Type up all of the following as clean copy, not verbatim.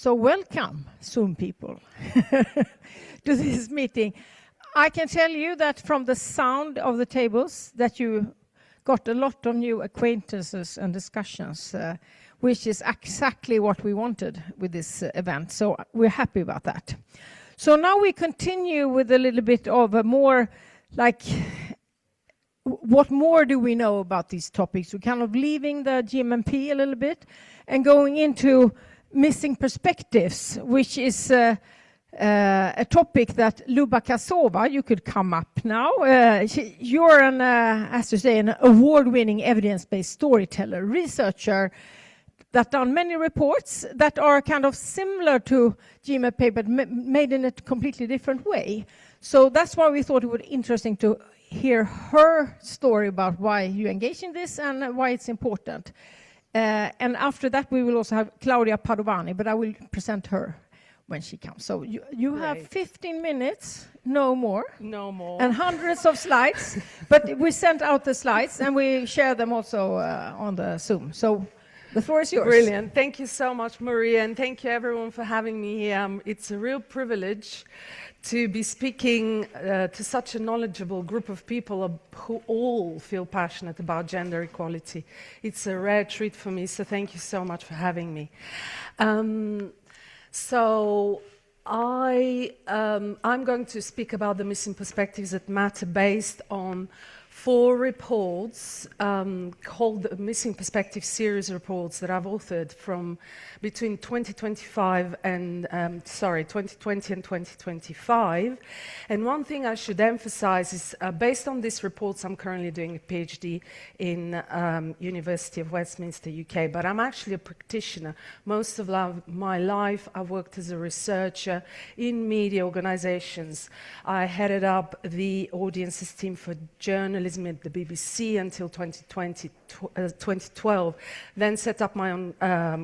So welcome, Zoom people, to this meeting. I can tell you that from the sound of the tables that you got a lot of new acquaintances and discussions, which is exactly what we wanted with this event. So we're happy about that. So now we continue with a little bit of a more like, what more do we know about these topics? We're kind of leaving the GMMP a little bit and going into missing perspectives, which is a topic that Luba Kasova, you could come up now. You're an, as to say, an award-winning evidence-based storyteller, researcher that done many reports that are kind of similar to GMMP, but made in a completely different way. So that's why we thought it would be interesting to hear her story about why you engage in this and why it's important. And after that, we will also have Claudia Padovani, but I will present her when she comes. So you have 15 minutes, no more. No more. And hundreds of slides. But we sent out the slides, and we share them also on the Zoom. So the floor is yours. Brilliant. Thank you so much, Maria, and thank you, everyone, for having me here. It's a real privilege to be speaking to such a knowledgeable group of people who all feel passionate about gender equality. It's a rare treat for me, so thank you so much for having me. I'm going to speak about the missing perspectives that matter based on 4 reports called the Missing Perspective Series reports that I've authored from between 2020 and 2025. And one thing I should emphasize is based on these reports, I'm currently doing a PhD in University of Westminster, UK, but I'm actually a practitioner. Most of my life, I've worked as a researcher in media organizations. I headed up the audiences team for journalism at the BBC until 2012, then set up my own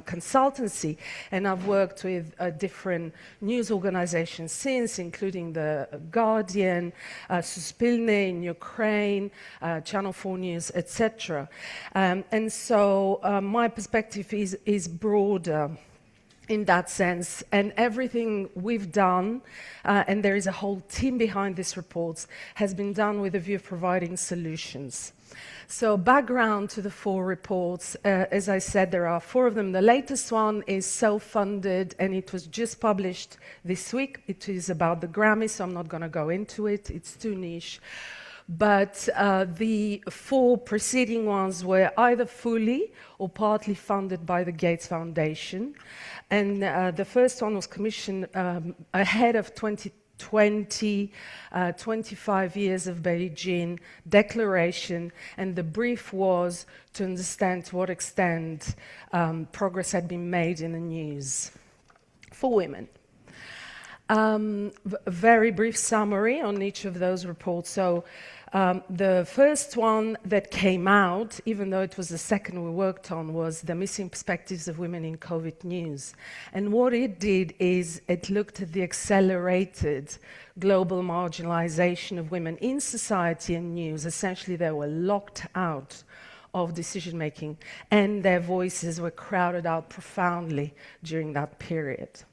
consultancy, and I've worked with different news organizations since, including The Guardian, Suspilne in Ukraine, Channel 4 News, etc. And so my perspective is broader in that sense, and everything we've done, and there is a whole team behind these reports, has been done with a view of providing solutions. So background to the 4 reports, as I said, there are 4 of them. The latest one is self-funded, and it was just published this week. It is about the Grammy, so I'm not going to go into it. It's too niche. But the 4 preceding ones were either fully or partly funded by the Gates Foundation. And the first one was commissioned ahead of 2020, 25 years of Beijing Declaration, and the brief was to understand to what extent progress had been made in the news for women. Very brief summary on each of those reports. So the first one that came out, even though it was the second we worked on, was the missing perspectives of women in COVID news. And what it did is it looked at the accelerated global marginalization of women in society and news. Essentially, they were locked out of decision-making, and their voices were crowded out profoundly during that period.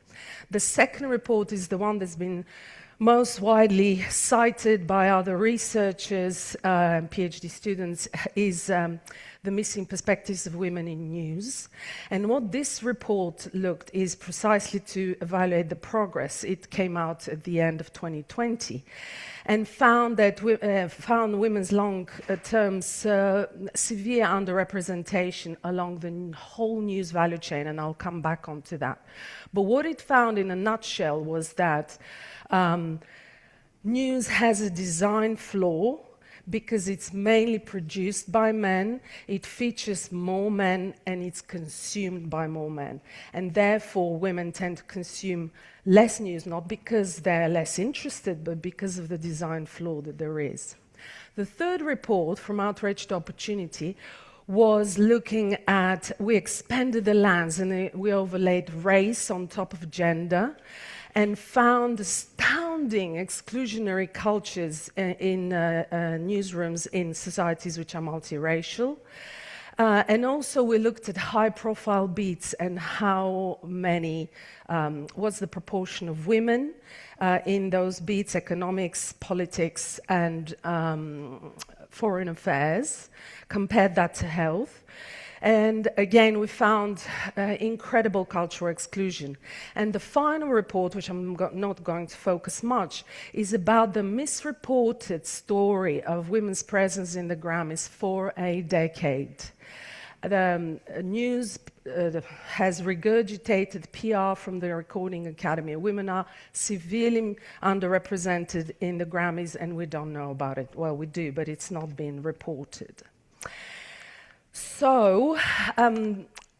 The second report is the one that's been most widely cited by other researchers, PhD students, is the missing perspectives of women in news. And what this report looked is precisely to evaluate the progress. It came out at the end of 2020 and found that women's long-term severe underrepresentation along the whole news value chain, and I'll come back onto that. But what it found in a nutshell was that news has a design flaw because it's mainly produced by men, it features more men, and it's consumed by more men. And therefore, women tend to consume less news, not because they're less interested, but because of the design flaw that there is. The third report, From Outrage to Opportunity, was looking at, we expanded the lens and we overlaid race on top of gender, and found astounding exclusionary cultures in newsrooms in societies which are multiracial. And also we looked at high-profile beats and how many, what's the proportion of women in those beats, economics, politics, and foreign affairs, compared that to health. And again, we found incredible cultural exclusion. And the final report, which I'm not going to focus much, is about the misreported story of women's presence in the Grammys for a decade. The news has regurgitated PR from the Recording Academy. Women are severely underrepresented in the Grammys, and we don't know about it. Well, we do, but it's not been reported. So,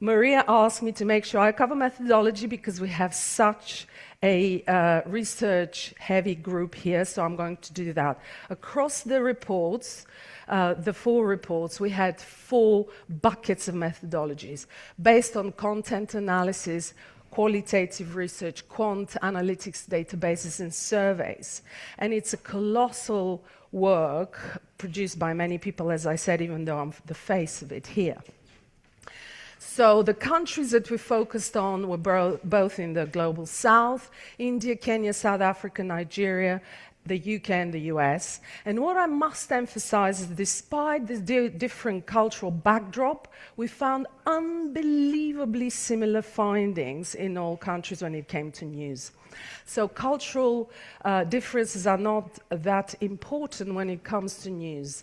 Maria asked me to make sure I cover methodology because we have such a research-heavy group here, so I'm going to do that. Across the reports, the 4 reports, we had 4 buckets of methodologies based on content analysis, qualitative research, quant analytics databases, and surveys. And it's a colossal work produced by many people, as I said, even though I'm the face of it here. So the countries that we focused on were both in the global south: India, Kenya, South Africa, Nigeria, the UK and the US. And what I must emphasize is despite the different cultural backdrop, we found unbelievably similar findings in all countries when it came to news. So cultural differences are not that important when it comes to news.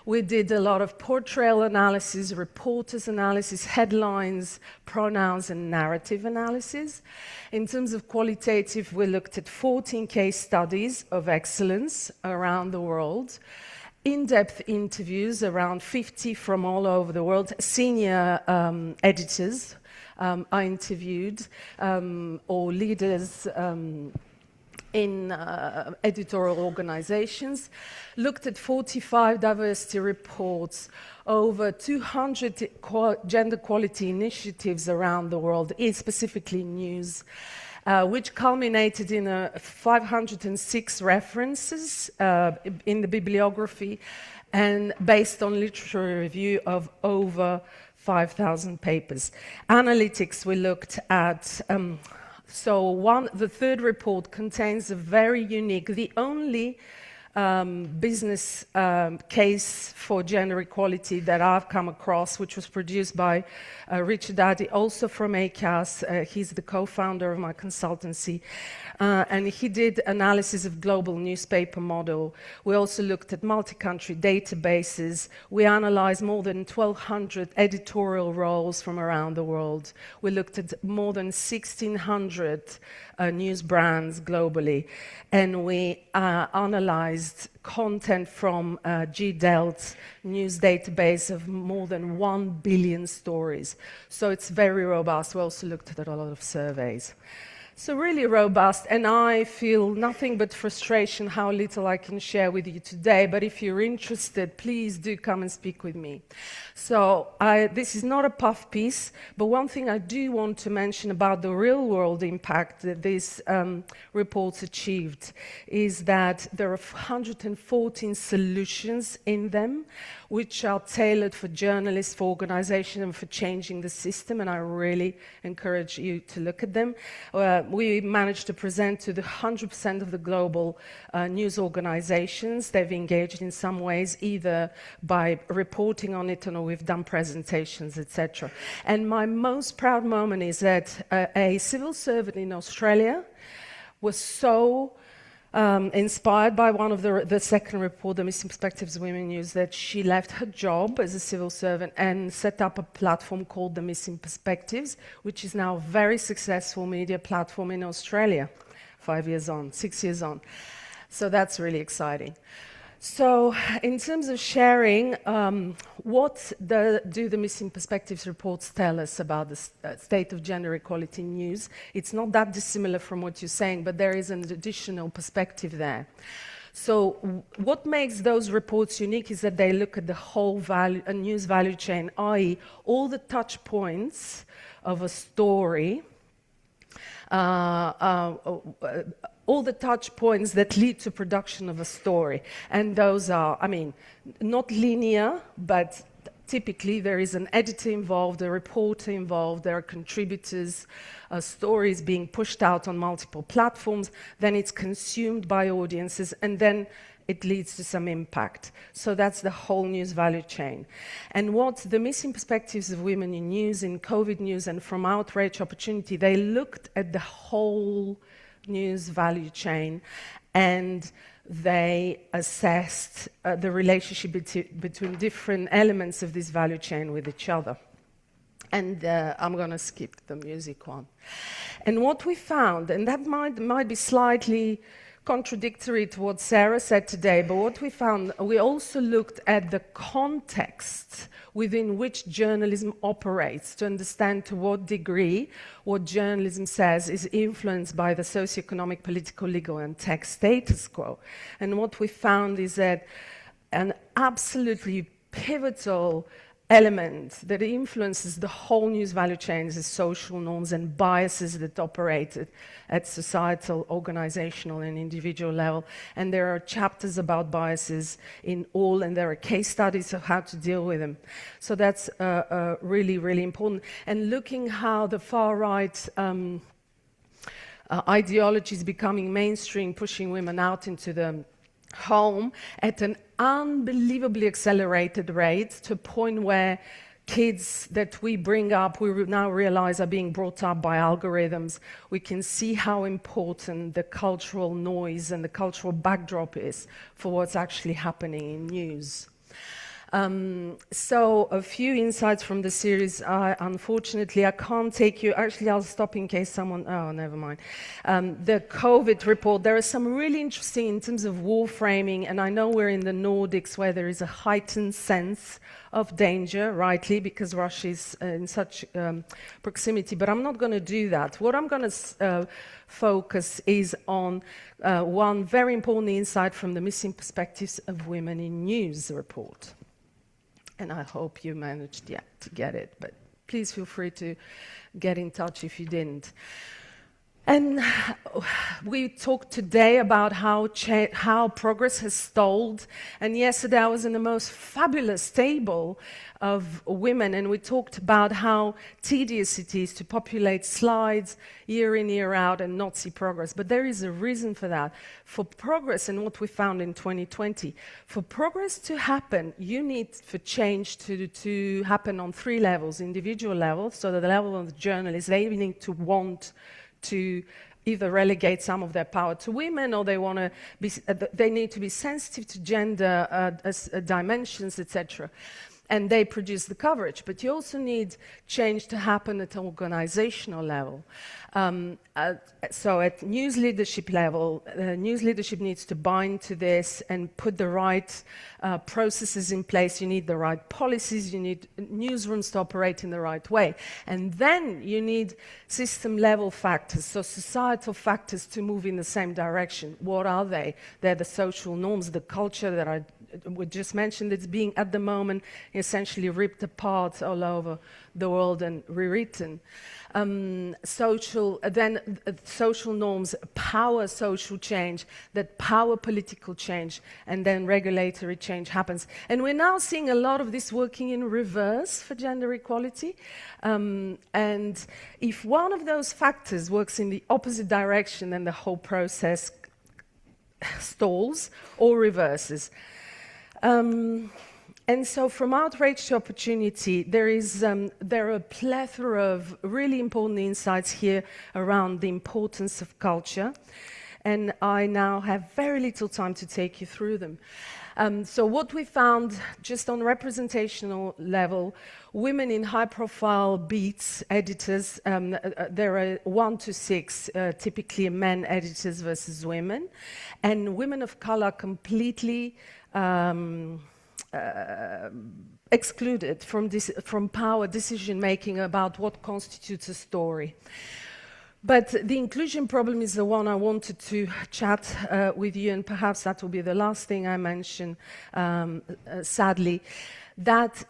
We did a lot of portrayal analysis, reporters analysis, headlines, pronouns, and narrative analysis. In terms of qualitative, we looked at 14 case studies of excellence around the world, in-depth interviews, around 50 from all over the world, senior editors I interviewed, or leaders in editorial organizations, looked at 45 diversity reports, over 200 gender equality initiatives around the world, specifically news, which culminated in 506 references in the bibliography, and based on literature review of over 5,000 papers. Analytics, we looked at, the 3rd report contains a very unique, the only business case for gender equality that I've come across, which was produced by Richard Addy, also from ACAS. He's the co-founder of my consultancy. And he did analysis of global newspaper model. We also looked at multi-country databases. We analyzed more than 1,200 editorial roles from around the world. We looked at more than 1,600 news brands globally. And we analyzed content from GDELT's news database of more than 1 billion stories. So it's very robust. We also looked at a lot of surveys. So really robust, and I feel nothing but frustration how little I can share with you today, but if you're interested, please do come and speak with me. So this is not a puff piece, but one thing I do want to mention about the real-world impact that these reports achieved is that there are 114 solutions in them, which are tailored for journalists, for organizations, and for changing the system, and I really encourage you to look at them. We managed to present to the 100% of the global news organizations. They've engaged in some ways, either by reporting on it or we've done presentations, etc. And my most proud moment is that a civil servant in Australia was so inspired by one of the second report, the Missing Perspectives Women News, that she left her job as a civil servant and set up a platform called the Missing Perspectives, which is now a very successful media platform in Australia, 5 years on, 6 years on. So that's really exciting. So in terms of sharing, what do the Missing Perspectives reports tell us about the state of gender equality in news? It's not that dissimilar from what you're saying, but there is an additional perspective there. So what makes those reports unique is that they look at the whole news value chain, i.e. all the touch points of a story, all the touch points that lead to production of a story. And those are, I mean, not linear, but typically there is an editor involved, a reporter involved, there are contributors, stories being pushed out on multiple platforms, then it's consumed by audiences, and then it leads to some impact. So that's the whole news value chain. And what the missing perspectives of women in news, in COVID news, and from Outrage Opportunity, they looked at the whole news value chain, and they assessed the relationship between different elements of this value chain with each other. And I'm going to skip the music one. And what we found, and that might be slightly contradictory to what Sarah said today, but what we found, we also looked at the context within which journalism operates to understand to what degree what journalism says is influenced by the socioeconomic, political, legal, and tech status quo. And what we found is that an absolutely pivotal element that influences the whole news value chain is social norms and biases that operate at societal, organizational, and individual level. And there are chapters about biases in all, and there are case studies of how to deal with them. So that's really, really important. And looking how the far-right ideology is becoming mainstream, pushing women out into the home at an unbelievably accelerated rate, to a point where kids that we bring up, we now realize are being brought up by algorithms. We can see how important the cultural noise and the cultural backdrop is for what's actually happening in news. So a few insights from the series. Unfortunately, I can't take you. Actually, I'll stop in case someone. Oh, never mind. The COVID report. There are some really interesting in terms of war framing, and I know we're in the Nordics where there is a heightened sense of danger, rightly, because Russia is in such proximity. But I'm not going to do that. What I'm going to focus is on one very important insight from the Missing Perspectives of Women in News report. And I hope you managed to get it, but please feel free to get in touch if you didn't. And we talked today about how progress has stalled. And yesterday I was in the most fabulous table of women, and we talked about how tedious it is to populate slides year in, year out and not see progress. But there is a reason for that. For progress, and what we found in 2020, for progress to happen, you need for change to happen on three levels. Individual level, so that the level of the journalists, they need to want to either relegate some of their power to women, or they need to be sensitive to gender dimensions, etc. And they produce the coverage. But you also need change to happen at an organizational level. So at news leadership level, news leadership needs to bind to this and put the right processes in place. You need the right policies. You need newsrooms to operate in the right way. And then you need system-level factors, so societal factors to move in the same direction. What are they? They're the social norms, the culture that we just mentioned. It's being, at the moment, essentially ripped apart all over the world and rewritten. Social norms power social change, that power political change, and then regulatory change happens. And we're now seeing a lot of this working in reverse for gender equality. And if one of those factors works in the opposite direction, then the whole process stalls or reverses. And so from outrage to opportunity, there are a plethora of really important insights here around the importance of culture. And I now have very little time to take you through them. So what we found, just on representational level, women in high-profile beats, editors, there are 1 to 6, typically men editors versus women. And women of color completely excluded from power decision-making about what constitutes a story. But the inclusion problem is the one I wanted to chat with you, and perhaps that will be the last thing I mention, sadly, that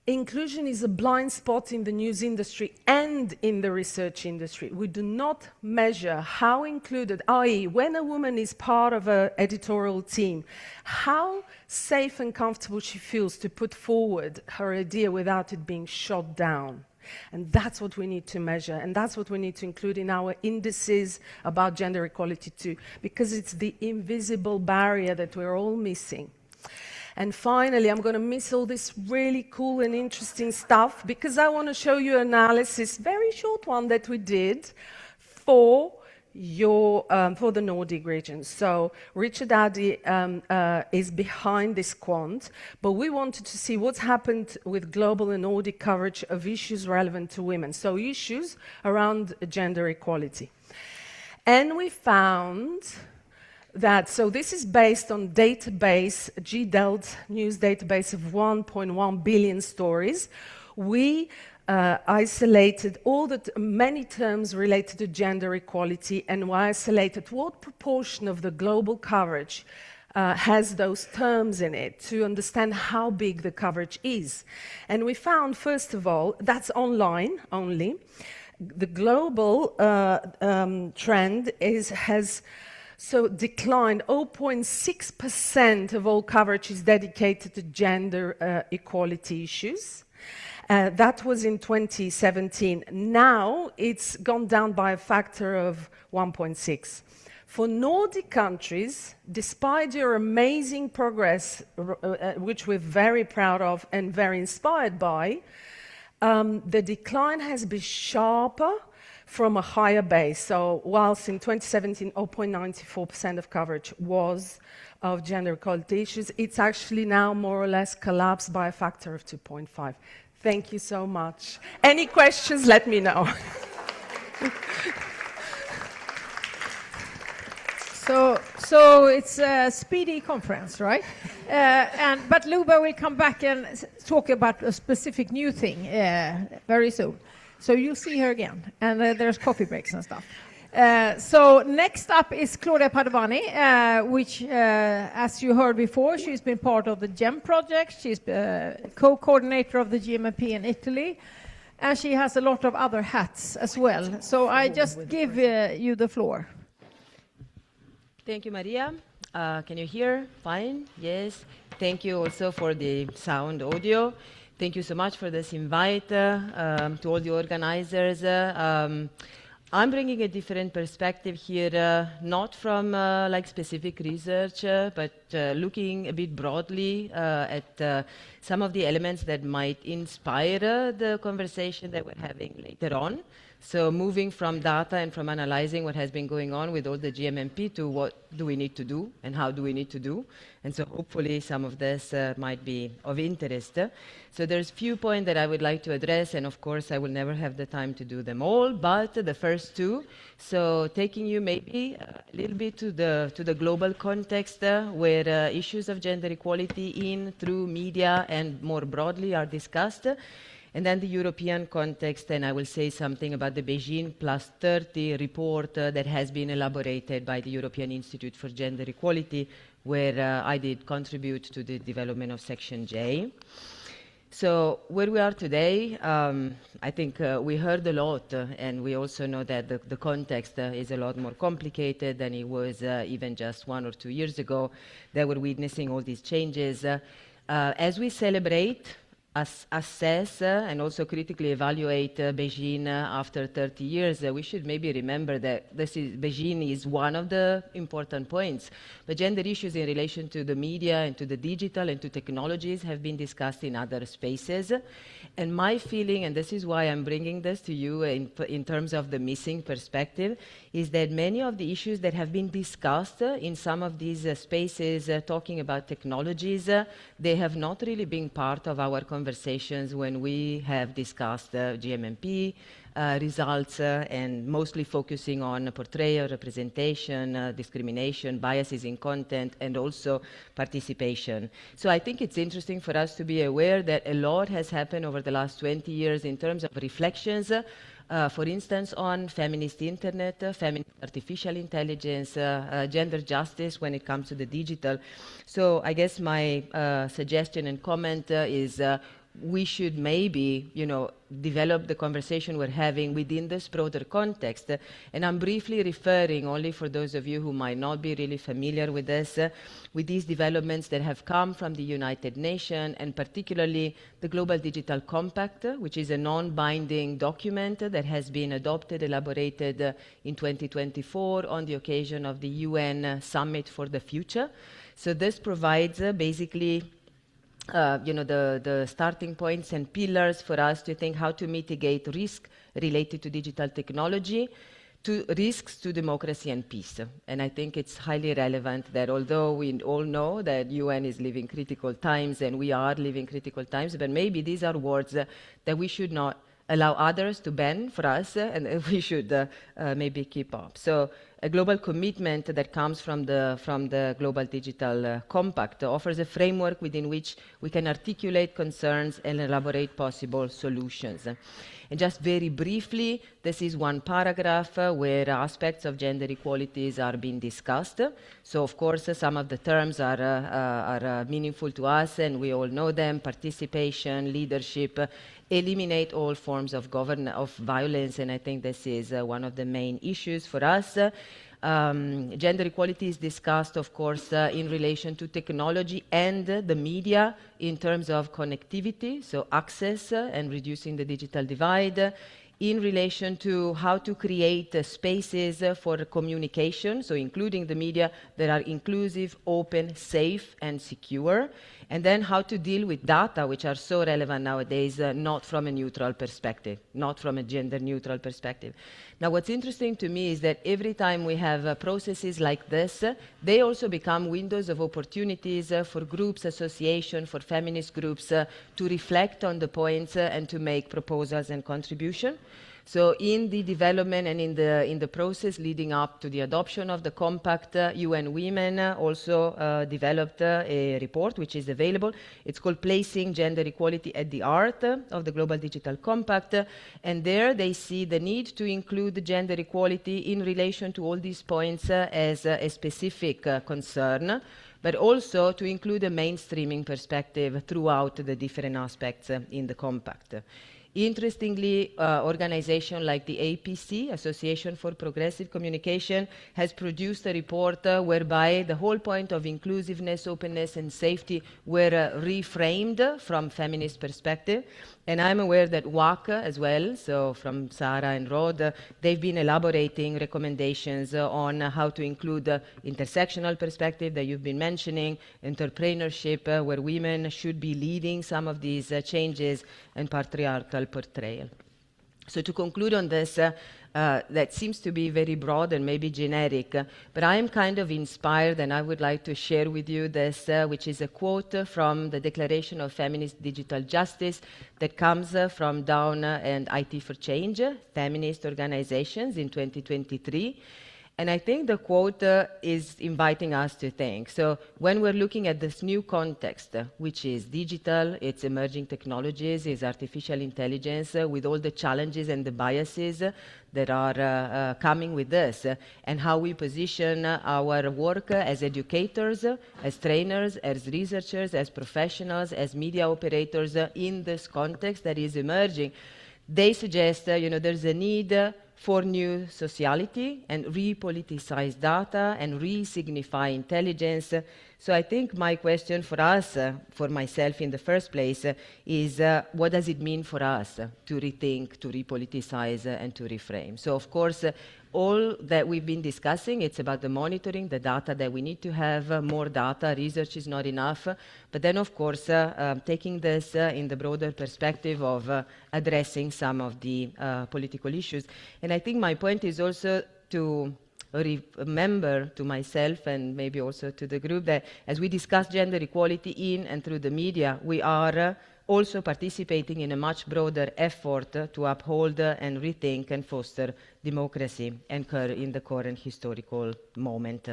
Inclusion is a blind spot in the news industry and in the research industry. We do not measure how included, i.e., when a woman is part of an editorial team, how safe and comfortable she feels to put forward her idea without it being shot down. And that's what we need to measure, and that's what we need to include in our indices about gender equality too, because it's the invisible barrier that we're all missing. And finally, I'm going to miss all this really cool and interesting stuff because I want to show you an analysis, very short one that we did for the Nordic region. So Richard Addy is behind this quant, but we wanted to see what's happened with global and Nordic coverage of issues relevant to women, so issues around gender equality. And we found that, so this is based on database, GDELT news database of 1.1 billion stories. We isolated all the many terms related to gender equality, and we isolated what proportion of the global coverage has those terms in it to understand how big the coverage is. And we found, first of all, that's online only. The global trend has declined. 0.6% of all coverage is dedicated to gender equality issues. That was in 2017. Now it's gone down by a factor of 1.6. For Nordic countries, despite your amazing progress, which we're very proud of and very inspired by, the decline has been sharper from a higher base. So whilst in 2017, 0.94% of coverage was of gender equality issues, it's actually now more or less collapsed by a factor of 2.5. Thank you so much. Any questions, let me know. So it's a speedy conference, right? But Luba will come back and talk about a specific new thing very soon. So you'll see her again, and there's coffee breaks and stuff. So next up is Claudia Padovani, which, as you heard before, she's been part of the GEM project. She's co-coordinator of the GMMP in Italy, and she has a lot of other hats as well. So I just give you the floor. Thank you, Maria. Can you hear? Fine? Yes. Thank you also for the sound audio. Thank you so much for this invite to all the organizers. I'm bringing a different perspective here, not from like specific research, but looking a bit broadly at some of the elements that might inspire the conversation that we're having later on. So moving from data and from analyzing what has been going on with all the GMMP to what do we need to do and how do we need to do. And so hopefully some of this might be of interest. So there's a few points that I would like to address, and of course I will never have the time to do them all, but the first two. So taking you maybe a little bit to the global context where issues of gender equality in, through media and more broadly are discussed. And then the European context, and I will say something about the Beijing +30 report that has been elaborated by the European Institute for Gender Equality, where I did contribute to the development of Section J. So where we are today, I think we heard a lot, and we also know that the context is a lot more complicated than it was even just 1 or 2 years ago, that we're witnessing all these changes. As we celebrate, assess and also critically evaluate Beijing after 30 years, we should maybe remember that Beijing is one of the important points. But gender issues in relation to the media and to the digital and to technologies have been discussed in other spaces. And my feeling, and this is why I'm bringing this to you in terms of the missing perspective, is that many of the issues that have been discussed in some of these spaces talking about technologies, they have not really been part of our conversations when we have discussed GMMP results and mostly focusing on portrayal, representation, discrimination, biases in content, and also participation. So I think it's interesting for us to be aware that a lot has happened over the last 20 years in terms of reflections, for instance, on feminist internet, feminist artificial intelligence, gender justice when it comes to the digital. So I guess my suggestion and comment is we should maybe, develop the conversation we're having within this broader context. And I'm briefly referring, only for those of you who might not be really familiar with this, with these developments that have come from the United Nations, and particularly the Global Digital Compact, which is a non-binding document that has been adopted, elaborated in 2024 on the occasion of the UN Summit for the Future. So this provides basically the starting points and pillars for us to think how to mitigate risk related to digital technology, to risks to democracy and peace. And I think it's highly relevant that although we all know that UN is living critical times and we are living critical times, but maybe these are words that we should not allow others to ban for us, and we should maybe keep up. So a global commitment that comes from the Global Digital Compact offers a framework within which we can articulate concerns and elaborate possible solutions. And just very briefly, this is one paragraph where aspects of gender equalities are being discussed. So of course, some of the terms are meaningful to us, and we all know them: participation, leadership, eliminate all forms of violence, and I think this is one of the main issues for us. Gender equality is discussed, of course, in relation to technology and the media in terms of connectivity, so access and reducing the digital divide, in relation to how to create spaces for communication, so including the media, that are inclusive, open, safe, and secure, and then how to deal with data, which are so relevant nowadays, not from a neutral perspective, not from a gender-neutral perspective. Now, what's interesting to me is that every time we have processes like this, they also become windows of opportunities for groups, associations, for feminist groups to reflect on the points and to make proposals and contribution. So in the development and in the process leading up to the adoption of the compact, UN Women also developed a report which is available. It's called Placing Gender Equality at the Heart of the Global Digital Compact. And there they see the need to include gender equality in relation to all these points as a specific concern, but also to include a mainstreaming perspective throughout the different aspects in the compact. Interestingly, organization like the APC, Association for Progressive Communication, has produced a report whereby the whole point of inclusiveness, openness, and safety were reframed from feminist perspective. And I'm aware that WAC as well, so from Sarah and Rod, they've been elaborating recommendations on how to include intersectional perspective that you've been mentioning, entrepreneurship, where women should be leading some of these changes, and patriarchal portrayal. So to conclude on this, that seems to be very broad and maybe generic, but I am kind of inspired, and I would like to share with you this, which is a quote from the Declaration of Feminist Digital Justice that comes from Down and IT for Change, feminist organizations in 2023. And I think the quote is inviting us to think. So when we're looking at this new context, which is digital, it's emerging technologies, it's artificial intelligence, with all the challenges and the biases that are coming with this, and how we position our work as educators, as trainers, as researchers, as professionals, as media operators in this context that is emerging, they suggest there's a need for new sociality and repoliticize data and re-signify intelligence. So I think my question for us, for myself in the first place, is what does it mean for us to rethink, to repoliticize, and to reframe? So of course, all that we've been discussing, it's about the monitoring, the data that we need to have, more data, research is not enough, but then of course, taking this in the broader perspective of addressing some of the political issues. And I think my point is also to remember to myself and maybe also to the group that as we discuss gender equality in and through the media, we are also participating in a much broader effort to uphold and rethink and foster democracy in the current historical moment.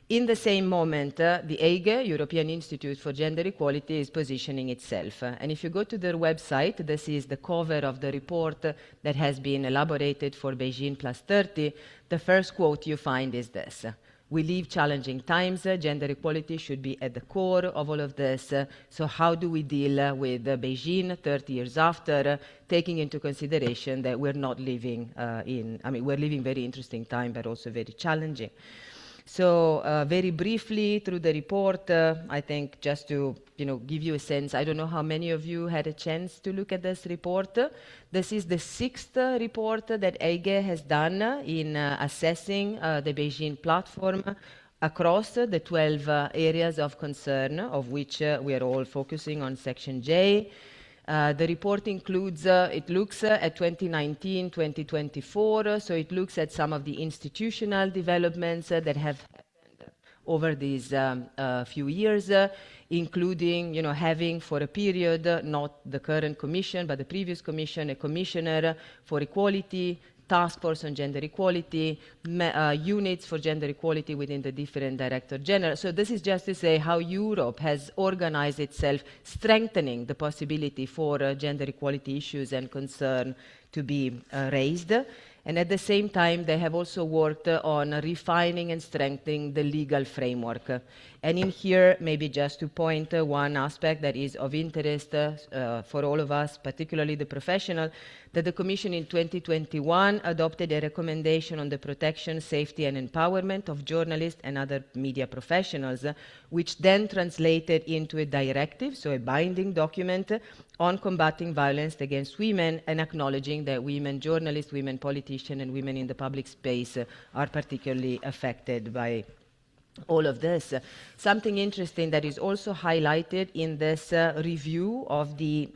In the same moment, the EIGE, European Institute for Gender Equality, is positioning itself. And if you go to their website, this is the cover of the report that has been elaborated for Beijing +30, the first quote you find is this: We live challenging times. Gender equality should be at the core of all of this. So how do we deal with Beijing 30 years after, taking into consideration that we're not living we're living very interesting time, but also very challenging. So very briefly through the report, I think just to give you a sense, I don't know how many of you had a chance to look at this report. This is the 6th report that EIGE has done in assessing the Beijing Platform across the 12 areas of concern, of which we are all focusing on Section J. The report includes, it looks at 2019, 2024, so it looks at some of the institutional developments that have happened over these few years, including, having for a period, not the current commission, but the previous commission, a commissioner for equality, task force on gender equality, units for gender equality within the different director general. So this is just to say how Europe has organized itself, strengthening the possibility for gender equality issues and concern to be raised. And at the same time, they have also worked on refining and strengthening the legal framework. And in here, maybe just to point one aspect that is of interest for all of us, particularly the professional, that the Commission in 2021 adopted a recommendation on the protection, safety and empowerment of journalists and other media professionals, which then translated into a directive, so a binding document on combating violence against women and acknowledging that women journalists, women politicians and women in the public space are particularly affected by all of this. Something interesting that is also highlighted in this review of the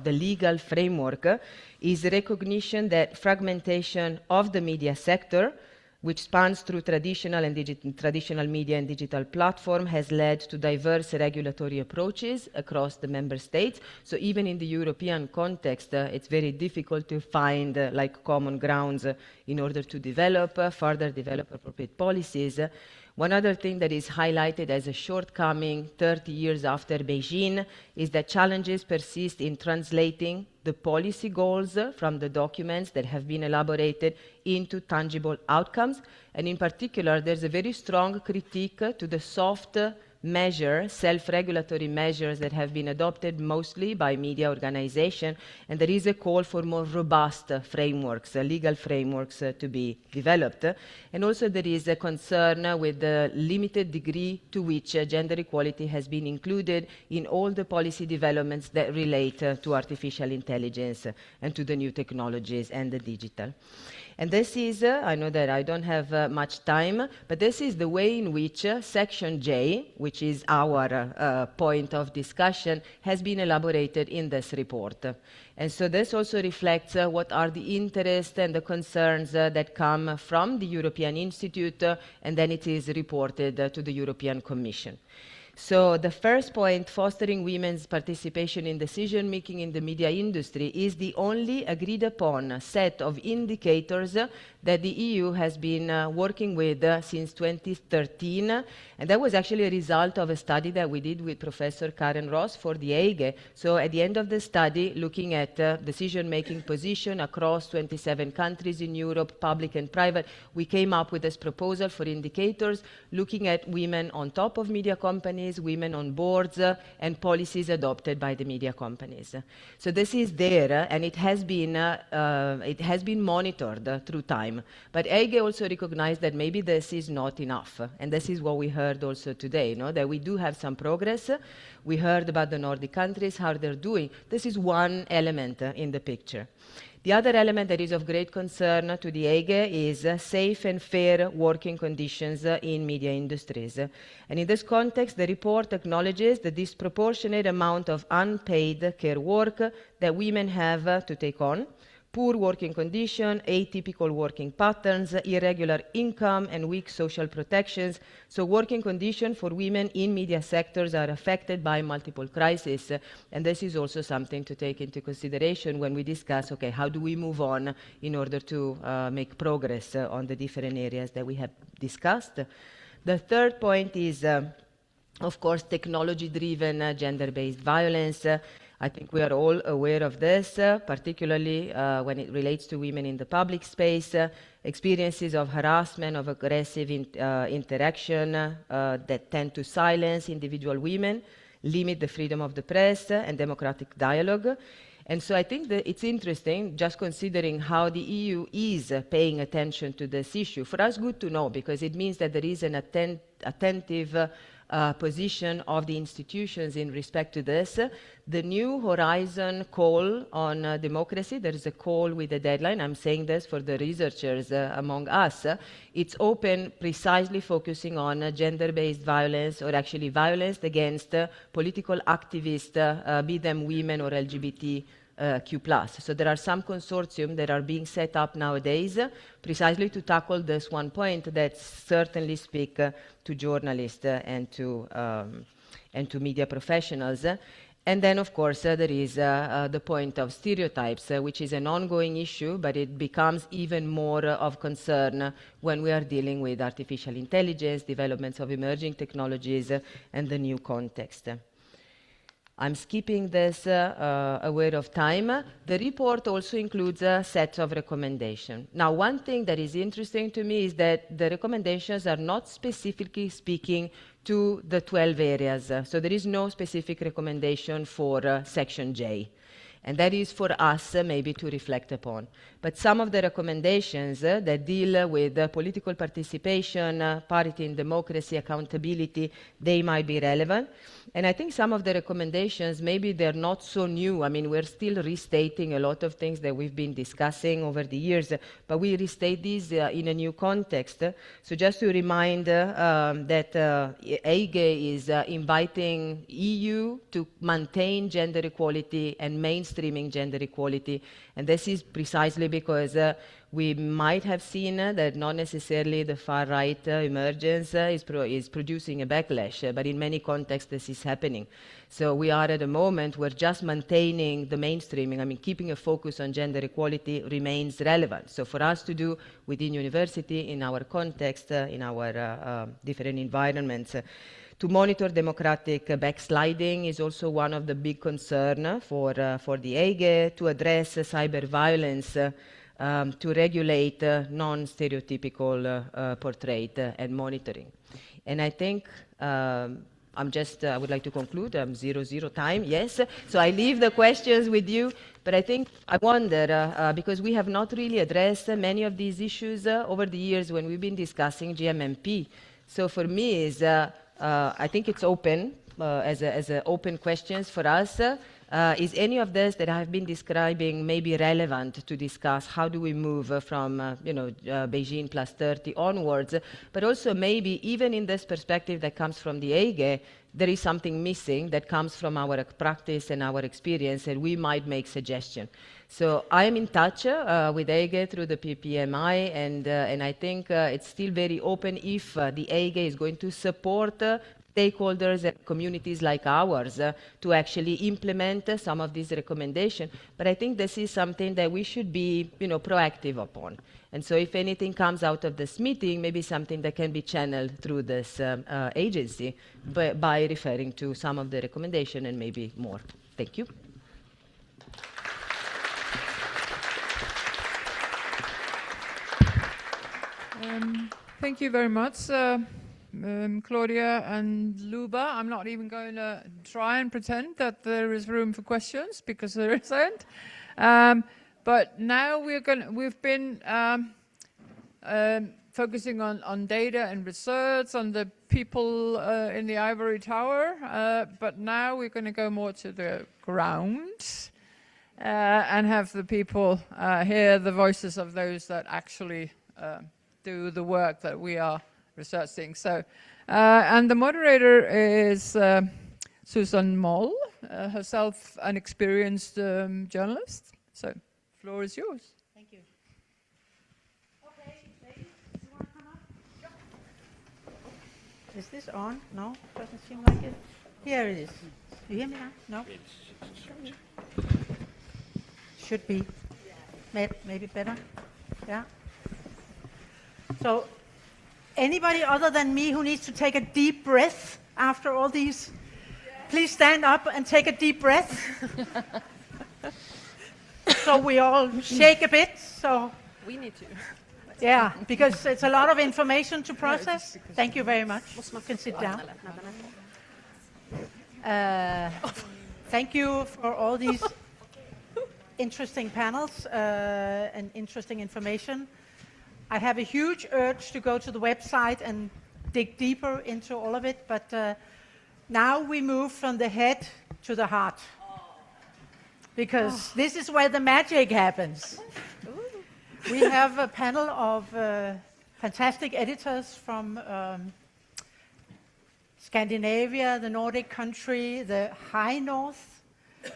legal framework is recognition that fragmentation of the media sector, which spans through traditional media and digital platform, has led to diverse regulatory approaches across the member states. So even in the European context, it's very difficult to find common grounds in order to further develop appropriate policies. One other thing that is highlighted as a shortcoming 30 years after Beijing is that challenges persist in translating the policy goals from the documents that have been elaborated into tangible outcomes. And in particular, there's a very strong critique to the soft measures, self-regulatory measures that have been adopted mostly by media organizations, and there is a call for more robust frameworks, legal frameworks to be developed. And also there is a concern with the limited degree to which gender equality has been included in all the policy developments that relate to artificial intelligence and to the new technologies and the digital. And this is, I know that I don't have much time, but this is the way in which Section J, which is our point of discussion, has been elaborated in this report. And so this also reflects what are the interests and the concerns that come from the European Institute, and then it is reported to the European Commission. So the first point, fostering women's participation in decision-making in the media industry, is the only agreed upon set of indicators that the EU has been working with since 2013. And that was actually a result of a study that we did with Professor Karen Ross for the EIGE. So at the end of the study, looking at decision-making position across 27 countries in Europe, public and private, we came up with this proposal for indicators looking at women on top of media companies, women on boards, and policies adopted by the media companies. So this is there, and it has been monitored through time. But EIGE also recognized that maybe this is not enough, and this is what we heard also today, that we do have some progress. We heard about the Nordic countries, how they're doing. This is one element in the picture. The other element that is of great concern to the EIGE is safe and fair working conditions in media industries. And in this context, the report acknowledges the disproportionate amount of unpaid care work that women have to take on, poor working condition, atypical working patterns, irregular income, and weak social protections. So working conditions for women in media sectors are affected by multiple crises. And this is also something to take into consideration when we discuss, okay, how do we move on in order to make progress on the different areas that we have discussed. The third point is, of course, technology-driven gender-based violence. I think we are all aware of this, particularly when it relates to women in the public space, experiences of harassment, of aggressive interaction that tend to silence individual women, limit the freedom of the press and democratic dialogue. And so I think that it's interesting, just considering how the EU is paying attention to this issue. For us, good to know, because it means that there is an attentive position of the institutions in respect to this. The new Horizon call on democracy, there is a call with a deadline. I'm saying this for the researchers among us. It's open precisely focusing on gender-based violence, or actually violence against political activists, be them women or LGBTQ+. So there are some consortium that are being set up nowadays precisely to tackle this one point that certainly speak to journalists and to media professionals. And then, of course, there is the point of stereotypes, which is an ongoing issue, but it becomes even more of concern when we are dealing with artificial intelligence, developments of emerging technologies, and the new context. I'm skipping this aware of time. The report also includes a set of recommendations. Now, one thing that is interesting to me is that the recommendations are not specifically speaking to the 12 areas. So there is no specific recommendation for Section J. And that is for us maybe to reflect upon. But some of the recommendations that deal with political participation, parity in democracy, accountability, they might be relevant. And I think some of the recommendations, maybe they're not so new. I mean, we're still restating a lot of things that we've been discussing over the years, but we restate these in a new context. So just to remind that AGE is inviting EU to maintain gender equality and mainstreaming gender equality. And this is precisely because we might have seen that not necessarily the far-right emergence is producing a backlash, but in many contexts this is happening. So we are at a moment where just maintaining the mainstreaming, I mean keeping a focus on gender equality remains relevant. So for us to do within university, in our context, in our different environments, to monitor democratic backsliding is also one of the big concerns for the AGE, to address cyber violence, to regulate non-stereotypical portrait and monitoring. And I think I would like to conclude, 0 time, yes. So I leave the questions with you, but I think I wonder, because we have not really addressed many of these issues over the years when we've been discussing GMMP. So for me, I think it's open, as open questions for us. Is any of this that I've been describing maybe relevant to discuss? How do we move from Beijing +30 onwards? But also maybe even in this perspective that comes from the AGE, there is something missing that comes from our practice and our experience, and we might make suggestions. So I am in touch with AGE through the PPMI, and I think it's still very open if the AGE is going to support stakeholders and communities like ours to actually implement some of these recommendations. But I think this is something that we should be proactive upon. And so if anything comes out of this meeting, maybe something that can be channeled through this agency by referring to some of the recommendations and maybe more. Thank you. Thank you very much, Claudia and Luba. I'm not even going to try and pretend that there is room for questions, because there isn't. But now we've been focusing on data and research, on the people in the ivory tower. But now we're going to go more to the ground and have the people hear the voices of those that actually do the work that we are researching. So, and the moderator is Susan Moll, herself an experienced journalist. So, the floor is yours. Thank you. Okay, ladies, do you want to come up? Sure. Is this on? No, doesn't seem like it. Here it is. Do you hear me now? No? Should be. Maybe better. Yeah. So, anybody other than me who needs to take a deep breath after all these please stand up and take a deep breath. So we all shake a bit. So We need to. yeah, because it's a lot of information to process. Thank you very much. You can sit down. Thank you for all these interesting panels and interesting information. I have a huge urge to go to the website and dig deeper into all of it, but now we move from the head to the heart. Because this is where the magic happens. We have a panel of fantastic editors from Scandinavia, the Nordic country, the high north,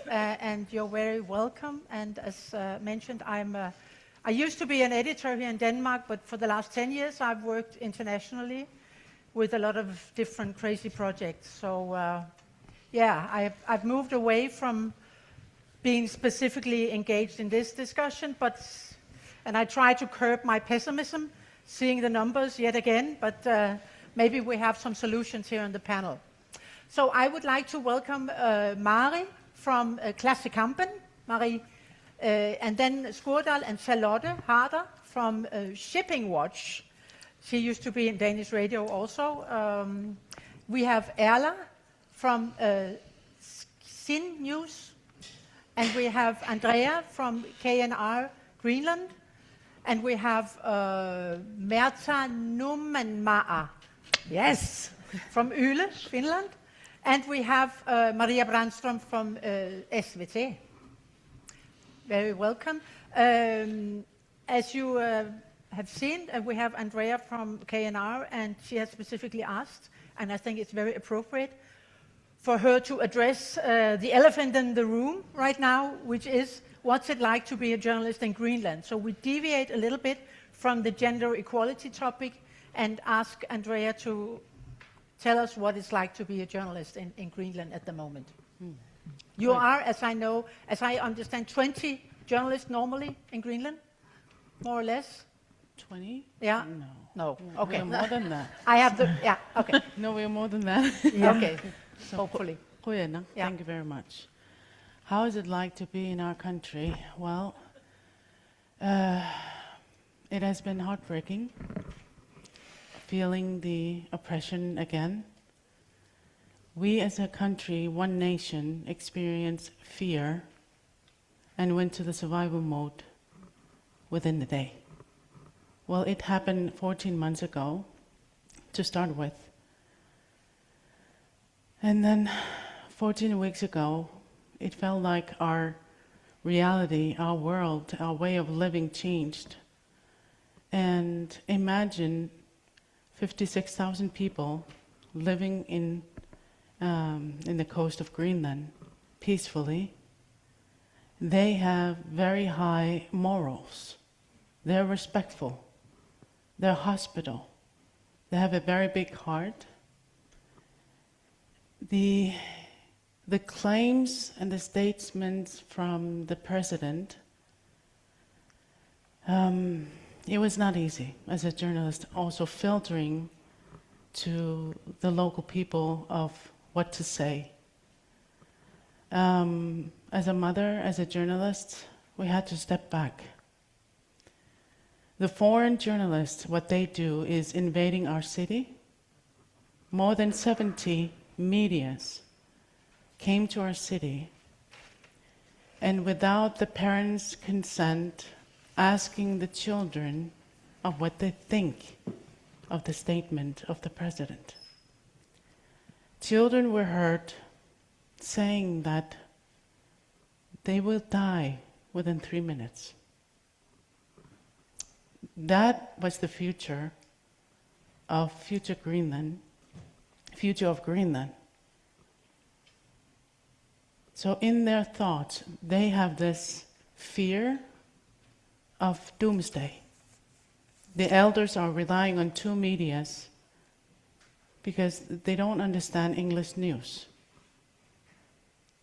and you're very welcome. And as mentioned, I used to be an editor here in Denmark, but for the last 10 years I've worked internationally with a lot of different crazy projects. So yeah, I've moved away from being specifically engaged in this discussion, and I try to curb my pessimism, seeing the numbers yet again, but maybe we have some solutions here on the panel. So I would like to welcome Mari from Klassekampen, Marie, and then Skurdal and Charlotte Harder from Shipping Watch. She used to be in Danish radio also. We have Erla from Sin News, and we have Andrea from KNR Greenland, and we have Merta Numenmaa, yes, from Yle, Finland, and we have Maria Brandström from SVT. Very welcome. As you have seen, we have Andrea from KNR, and she has specifically asked, and I think it's very appropriate, for her to address the elephant in the room right now, which is, what's it like to be a journalist in Greenland? So we deviate a little bit from the gender equality topic and ask Andrea to tell us what it's like to be a journalist in Greenland at the moment. You are, as I understand, 20 journalists normally in Greenland, more or less? 20? Yeah? No. No, okay. We're more than that. I have the, yeah, okay. No, we're more than that. Yeah. Okay, So, hopefully. Goeiedag. Yeah. Thank you very much. How is it like to be in our country? Well, it has been heartbreaking, feeling the oppression again. We as a country, one nation, experienced fear and went to the survival mode within the day. Well, it happened 14 months ago, to start with. And then 14 weeks ago, it felt like our reality, our world, our way of living changed. And imagine 56,000 people living in the coast of Greenland peacefully. They have very high morals. They're respectful. They're hospitable. They have a very big heart. The claims and the statements from the president, it was not easy as a journalist, also filtering to the local people of what to say. As a mother, as a journalist, we had to step back. The foreign journalists, what they do is invading our city. More than 70 medias came to our city, and without the parents' consent, asking the children of what they think of the statement of the president. Children were heard saying that they will die within 3 minutes. That was the future of Greenland. So in their thoughts, they have this fear of doomsday. The elders are relying on 2 medias because they don't understand English news.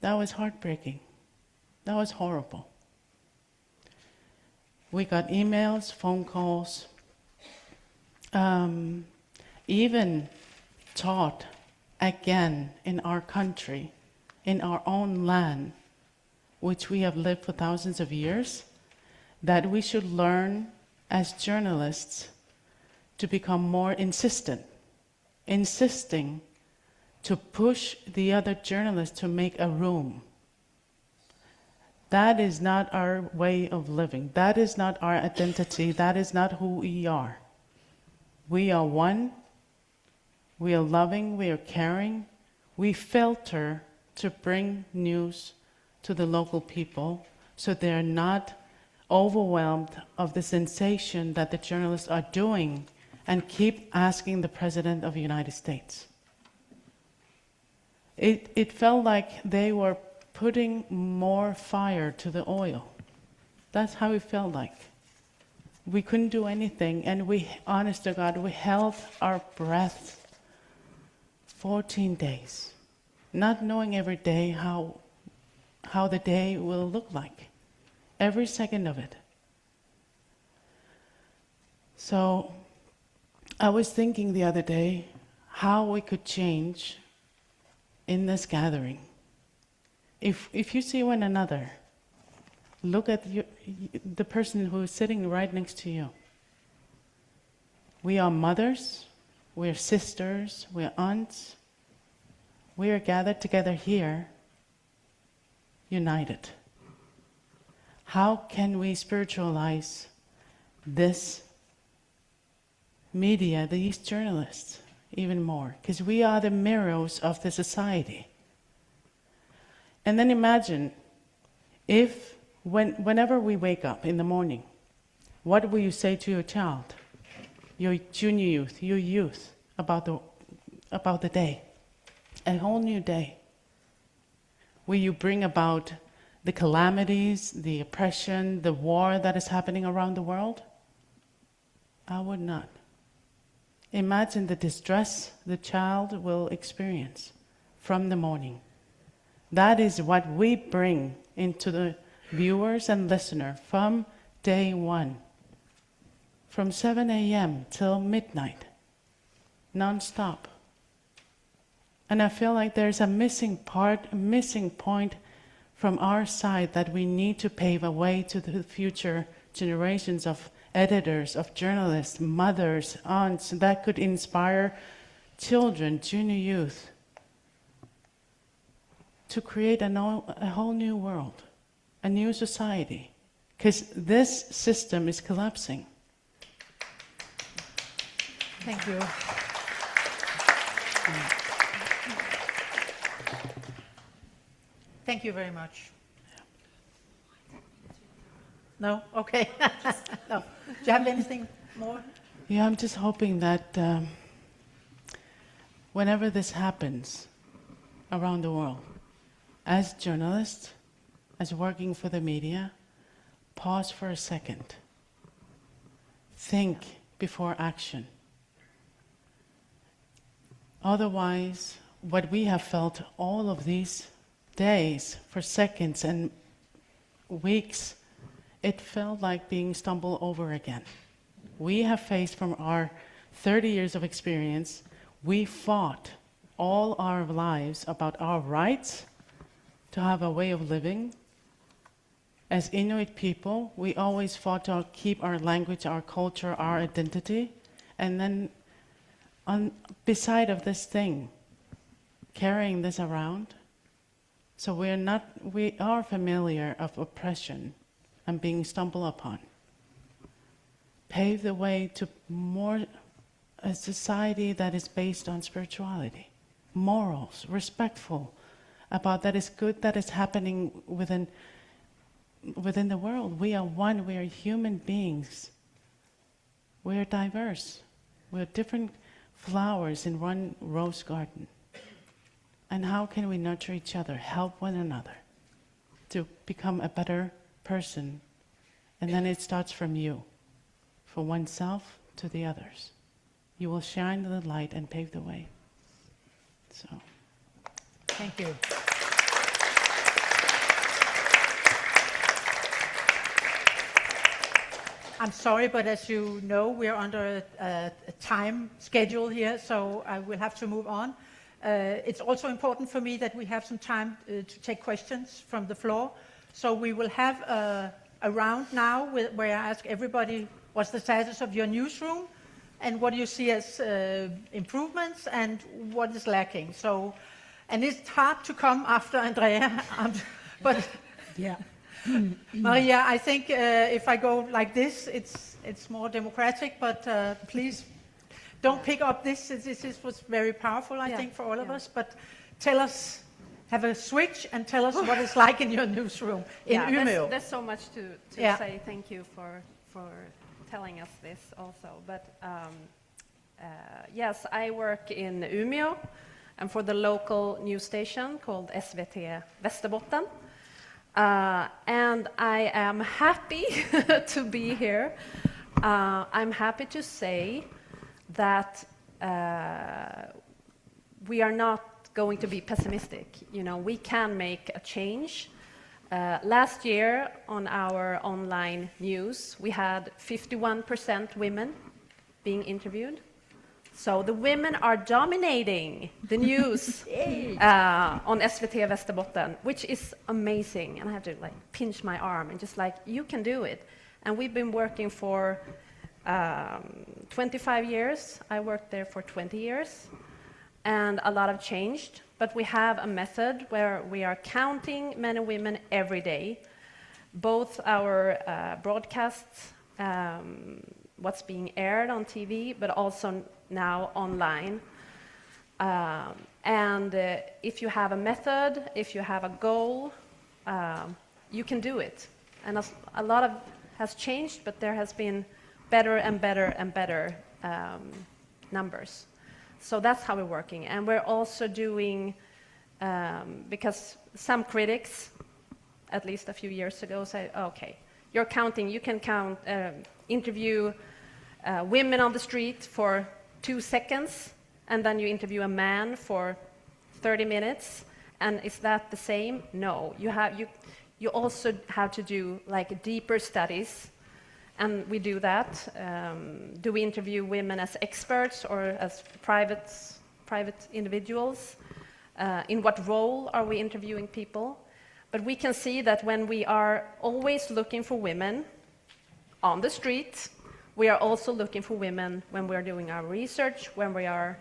That was heartbreaking. That was horrible. We got emails, phone calls, even taught again in our country in our own land, which we have lived for thousands of years, that we should learn as journalists to become more insisting to push the other journalists to make a room. That is not our way of living. That is not our identity. That is not who we are. We are one. We are loving. We are caring. We filter to bring news to the local people so they're not overwhelmed of the sensation that the journalists are doing and keep asking the President of the United States. It felt like they were putting more fire to the oil. That's how it felt like. We couldn't do anything, and we, honest to God, we held our breath 14 days, not knowing every day how the day will look like, every second of it. So I was thinking the other day how we could change in this gathering. If you see one another, look at the person who is sitting right next to you. We are mothers, we are sisters, we are aunts. We are gathered together here, united. How can we spiritualize this media, these journalists, even more? Because we are the mirrors of the society. And then imagine if, whenever we wake up in the morning, what will you say to your child, your junior youth, your youth, about the day? A whole new day. Will you bring about the calamities, the oppression, the war that is happening around the world? I would not. Imagine the distress the child will experience from the morning. That is what we bring into the viewers and listener from day one, from 7 a.m. till midnight, non-stop. And I feel like there's a missing point from our side that we need to pave a way to the future generations of editors, of journalists, mothers, aunts, that could inspire children, junior youth, to create a whole new world, a new society, because this system is collapsing. Thank you. Thank you very much. No? Okay. No. Do you have anything more? Yeah, I'm just hoping that whenever this happens around the world, as journalists, as working for the media, pause for a second. Think before action. Otherwise, what we have felt all of these days, for seconds and weeks, it felt like being stumbled over again. We have faced, from our 30 years of experience, we fought all our lives about our rights to have a way of living. As Inuit people, we always fought to keep our language, our culture, our identity. And then beside of this thing, carrying this around, so we are familiar of oppression and being stumbled upon. Pave the way to more a society that is based on spirituality, morals, respectful about that is good that is happening within the world. We are one, we are human beings. We are diverse. We are different flowers in one rose garden. And how can we nurture each other, help one another to become a better person? And then it starts from you, from oneself to the others. You will shine the light and pave the way. So, Thank you. I'm sorry, but as you know, we're under a time schedule here, so I will have to move on. It's also important for me that we have some time to take questions from the floor. So we will have a round now where I ask everybody what's the status of your newsroom and what do you see as improvements and what is lacking. So, and it's hard to come after Andrea, but Yeah. Maria, I think if I go like this, it's more democratic, but please don't pick up this. This was very powerful, I think, for all of us, but tell us, have a switch and tell us what it's like in your newsroom in Umeå. There's so much to say. Thank you for telling us this also. But yes, I work in Umeå and for the local news station called SVT Västerbotten. And I am happy to be here. I'm happy to say that we are not going to be pessimistic. You know, we can make a change. Last year on our online news, we had 51% women being interviewed. So the women are dominating the news on SVT Västerbotten, which is amazing. And I have to like pinch my arm and just like, you can do it. And we've been working for 25 years. I worked there for 20 years. And a lot have changed. But we have a method where we are counting men and women every day. Both our broadcasts, what's being aired on TV, but also now online. And if you have a method, if you have a goal, you can do it. And a lot of has changed, but there has been better and better and better numbers. So that's how we're working. And we're also doing, because some critics, at least a few years ago, said, okay, you're counting, you can count, interview women on the street for 2 seconds, and then you interview a man for 30 minutes, and is that the same? No. You also have to do like deeper studies, and we do that. Do we interview women as experts or as private individuals? In what role are we interviewing people? But we can see that when we are always looking for women on the street, we are also looking for women when we are doing our research, when we are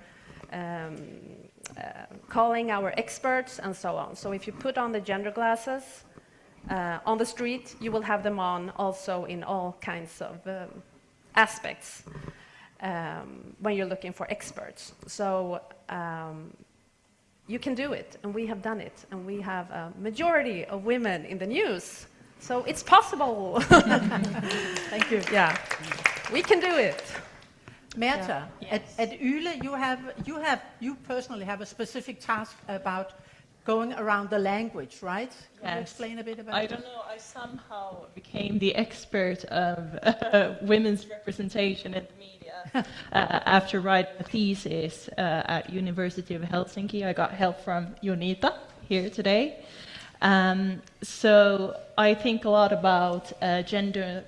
calling our experts, and so on. So if you put on the gender glasses on the street, you will have them on also in all kinds of aspects when you're looking for experts. So you can do it, and we have done it, and we have a majority of women in the news. So it's possible. Thank you. Yeah. We can do it. Merta, at Yle, you personally have a specific task about going around the language, right? Can you explain a bit about I don't know, I somehow became the expert of women's representation in the media after writing a thesis at University of Helsinki. I got help from Jonita here today. So I think a lot about gender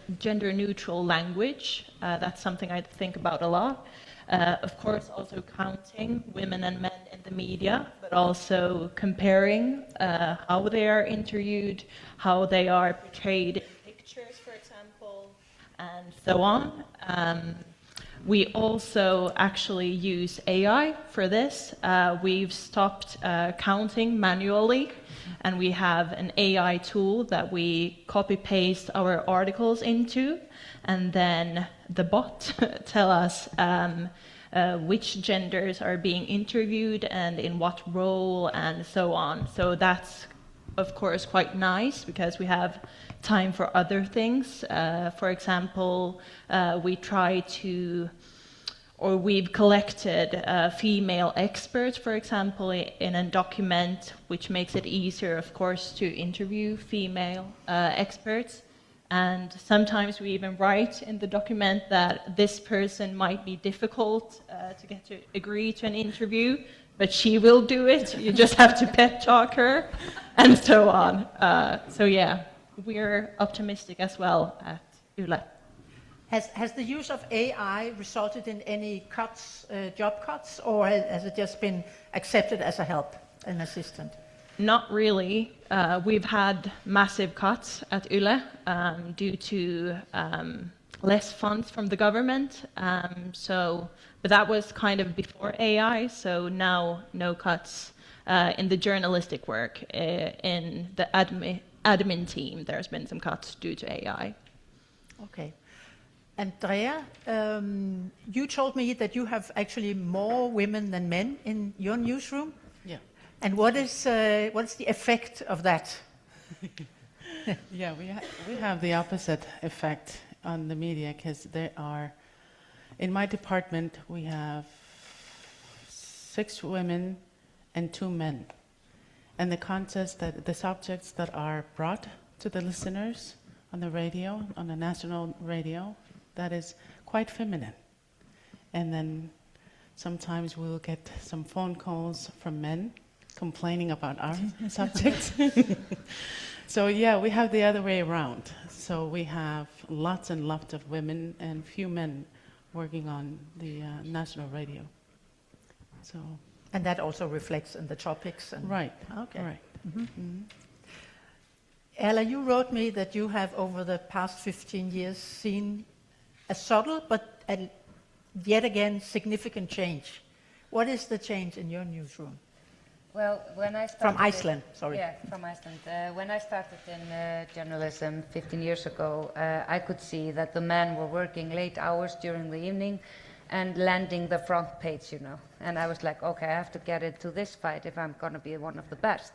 neutral language. That's something I think about a lot. Of course, also counting women and men in the media, but also comparing how they are interviewed, how they are portrayed in pictures, for example, and so on. We also actually use AI for this. We've stopped counting manually, and we have an AI tool that we copy-paste our articles into, and then the bot tell us which genders are being interviewed and in what role and so on. So that's, of course, quite nice because we have time for other things. For example, we've collected female experts, for example, in a document, which makes it easier, of course, to interview female experts. And sometimes we even write in the document that this person might be difficult to get to agree to an interview, but she will do it. You just have to pet talk her, and so on. So yeah, we're optimistic as well at Yle. Has the use of AI resulted in any cuts, job cuts, or has it just been accepted as a help, an assistant? Not really. We've had massive cuts at Yle due to less funds from the government. But that was kind of before AI, so now no cuts in the journalistic work. In the admin team, there's been some cuts due to AI. Okay. Andrea, you told me that you have actually more women than men in your newsroom. Yeah. And what is the effect of that? Yeah, we have the opposite effect on the media, because there are, in my department, we have 6 women and 2 men. And the subjects that are brought to the listeners on the radio, on the national radio, that is quite feminine. And then sometimes we'll get some phone calls from men complaining about our subjects. So yeah, we have the other way around. So we have lots and lots of women and few men working on the national radio. So. And that also reflects in the topics. And Right. Okay. Right. Mm-hmm. Mm-hmm. Ella, you wrote me that you have over the past 15 years seen a subtle but yet again significant change. What is the change in your newsroom? Well, when I started... From Iceland, sorry. Yeah, from Iceland. When I started in journalism 15 years ago, I could see that the men were working late hours during the evening and landing the front page, you know. And I was like, okay, I have to get into this fight if I'm going to be one of the best.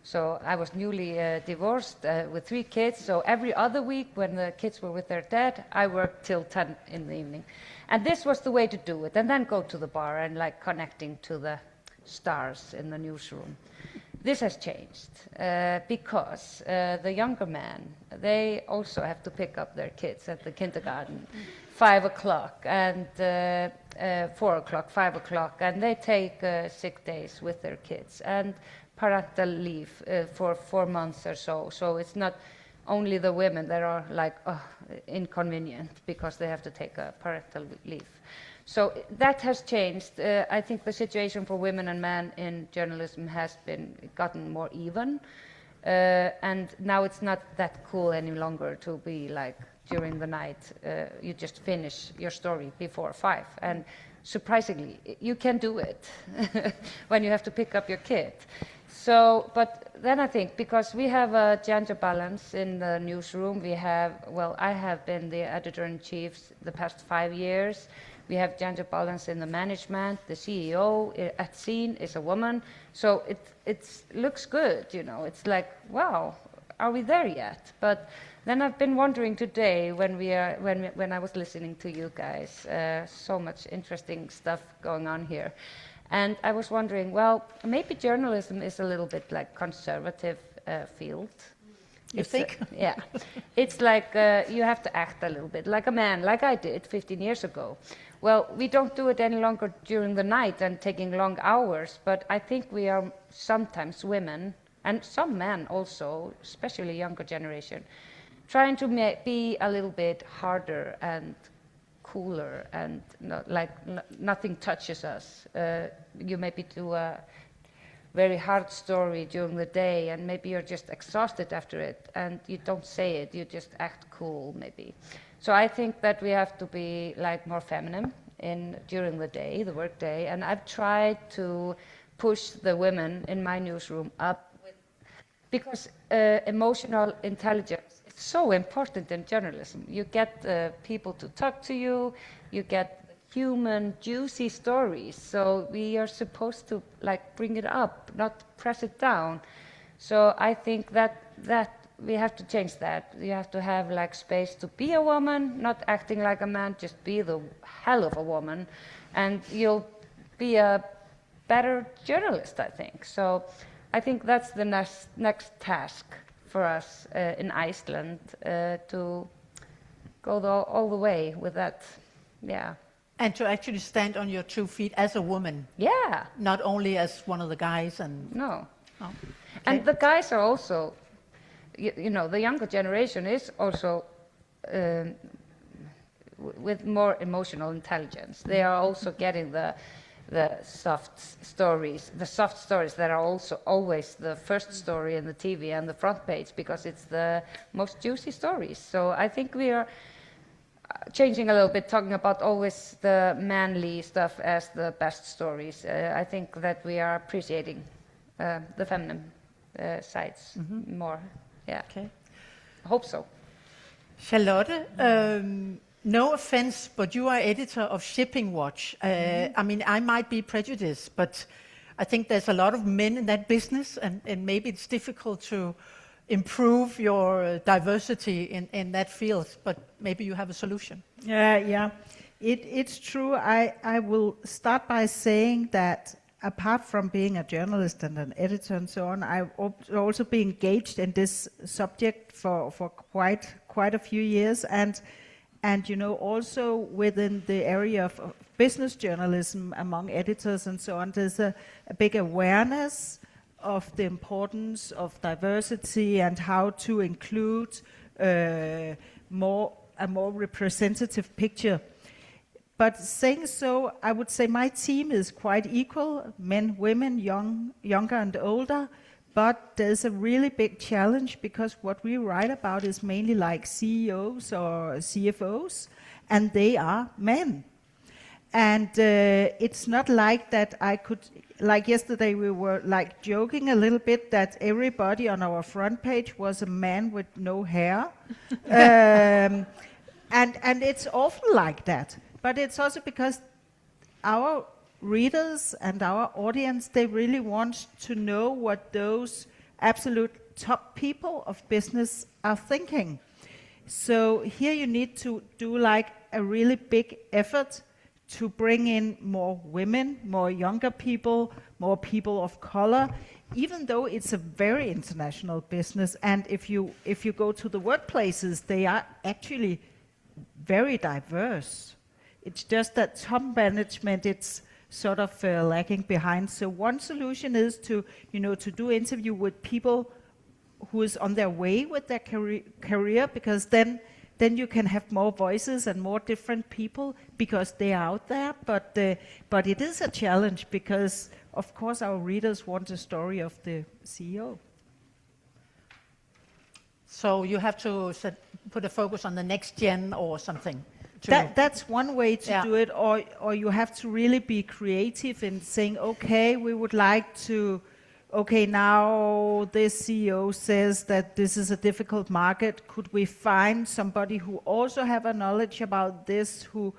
So I was newly divorced with 3 kids, so every other week when the kids were with their dad, I worked till 10 in the evening. And this was the way to do it, and then go to the bar and like connecting to the stars in the newsroom. This has changed because the younger men, they also have to pick up their kids at the kindergarten, 5 o'clock and 4 o'clock, 5 o'clock, and they take sick days with their kids and parental leave for 4 months or so. So it's not only the women that are like inconvenient because they have to take a parental leave. So that has changed. I think the situation for women and men in journalism has gotten more even. And now it's not that cool any longer to be like during the night, you just finish your story before 5. And surprisingly, you can do it when you have to pick up your kid. So, but then I think because we have a gender balance in the newsroom, I have been the editor-in-chief the past 5 years. We have gender balance in the management. The CEO at Scene is a woman. So it looks good, you know. It's like, wow, are we there yet? But then I've been wondering today when I was listening to you guys, so much interesting stuff going on here. And I was wondering, well, maybe journalism is a little bit like conservative field. You think? Yeah. It's like you have to act a little bit like a man, like I did 15 years ago. Well, we don't do it any longer during the night and taking long hours, but I think we are sometimes women, and some men also, especially younger generation, trying to be a little bit harder and cooler and nothing touches us. You maybe do a very hard story during the day and maybe you're just exhausted after it and you don't say it, you just act cool maybe. So I think that we have to be like more feminine during the day, the work day, and I've tried to push the women in my newsroom up because emotional intelligence is so important in journalism. You get people to talk to you, you get human, juicy stories. So we are supposed to like bring it up, not press it down. So I think that we have to change that. You have to have like space to be a woman, not acting like a man, just be the hell of a woman, and you'll be a better journalist, I think. So I think that's the next task for us in Iceland, to go all the way with that. Yeah. And to actually stand on your 2 feet as a woman. Yeah. Not only as one of the guys and... No. Oh, okay. And the guys are also, you know, the younger generation is also with more emotional intelligence. They are also getting the soft stories that are also always the first story in the TV and the front page, because it's the most juicy stories. So I think we are changing a little bit, talking about always the manly stuff as the best stories. I think that we are appreciating the feminine sides more. Yeah. Okay. I hope so. Charlotte, no offense, but you are editor of Shipping Watch. I mean, I might be prejudiced, but I think there's a lot of men in that business, and maybe it's difficult to improve your diversity in that field, but maybe you have a solution. Yeah, it's true. I will start by saying that apart from being a journalist and an editor and so on, I've also been engaged in this subject for quite a few years, and you know, also within the area of business journalism among editors and so on, there's a big awareness of the importance of diversity and how to include a more representative picture. But saying so, I would say my team is quite equal, men, women, younger and older, but there's a really big challenge because what we write about is mainly like CEOs or CFOs, and they are men. And it's not like that I could, like yesterday we were like joking a little bit that everybody on our front page was a man with no hair. And it's often like that. But it's also because our readers and our audience, they really want to know what those absolute top people of business are thinking. So here you need to do like a really big effort to bring in more women, more younger people, more people of color, even though it's a very international business. And if you go to the workplaces, they are actually very diverse. It's just that top management, it's sort of lagging behind. So one solution is to do interview with people who is on their way with their career, because then you can have more voices and more different people because they are out there. But it is a challenge because, of course, our readers want a story of the CEO. So you have to put a focus on the next gen or something. That's one way to do it, or you have to really be creative in saying, okay, we would like to, okay, now this CEO says that this is a difficult market. Could we find somebody who also have a knowledge about this, who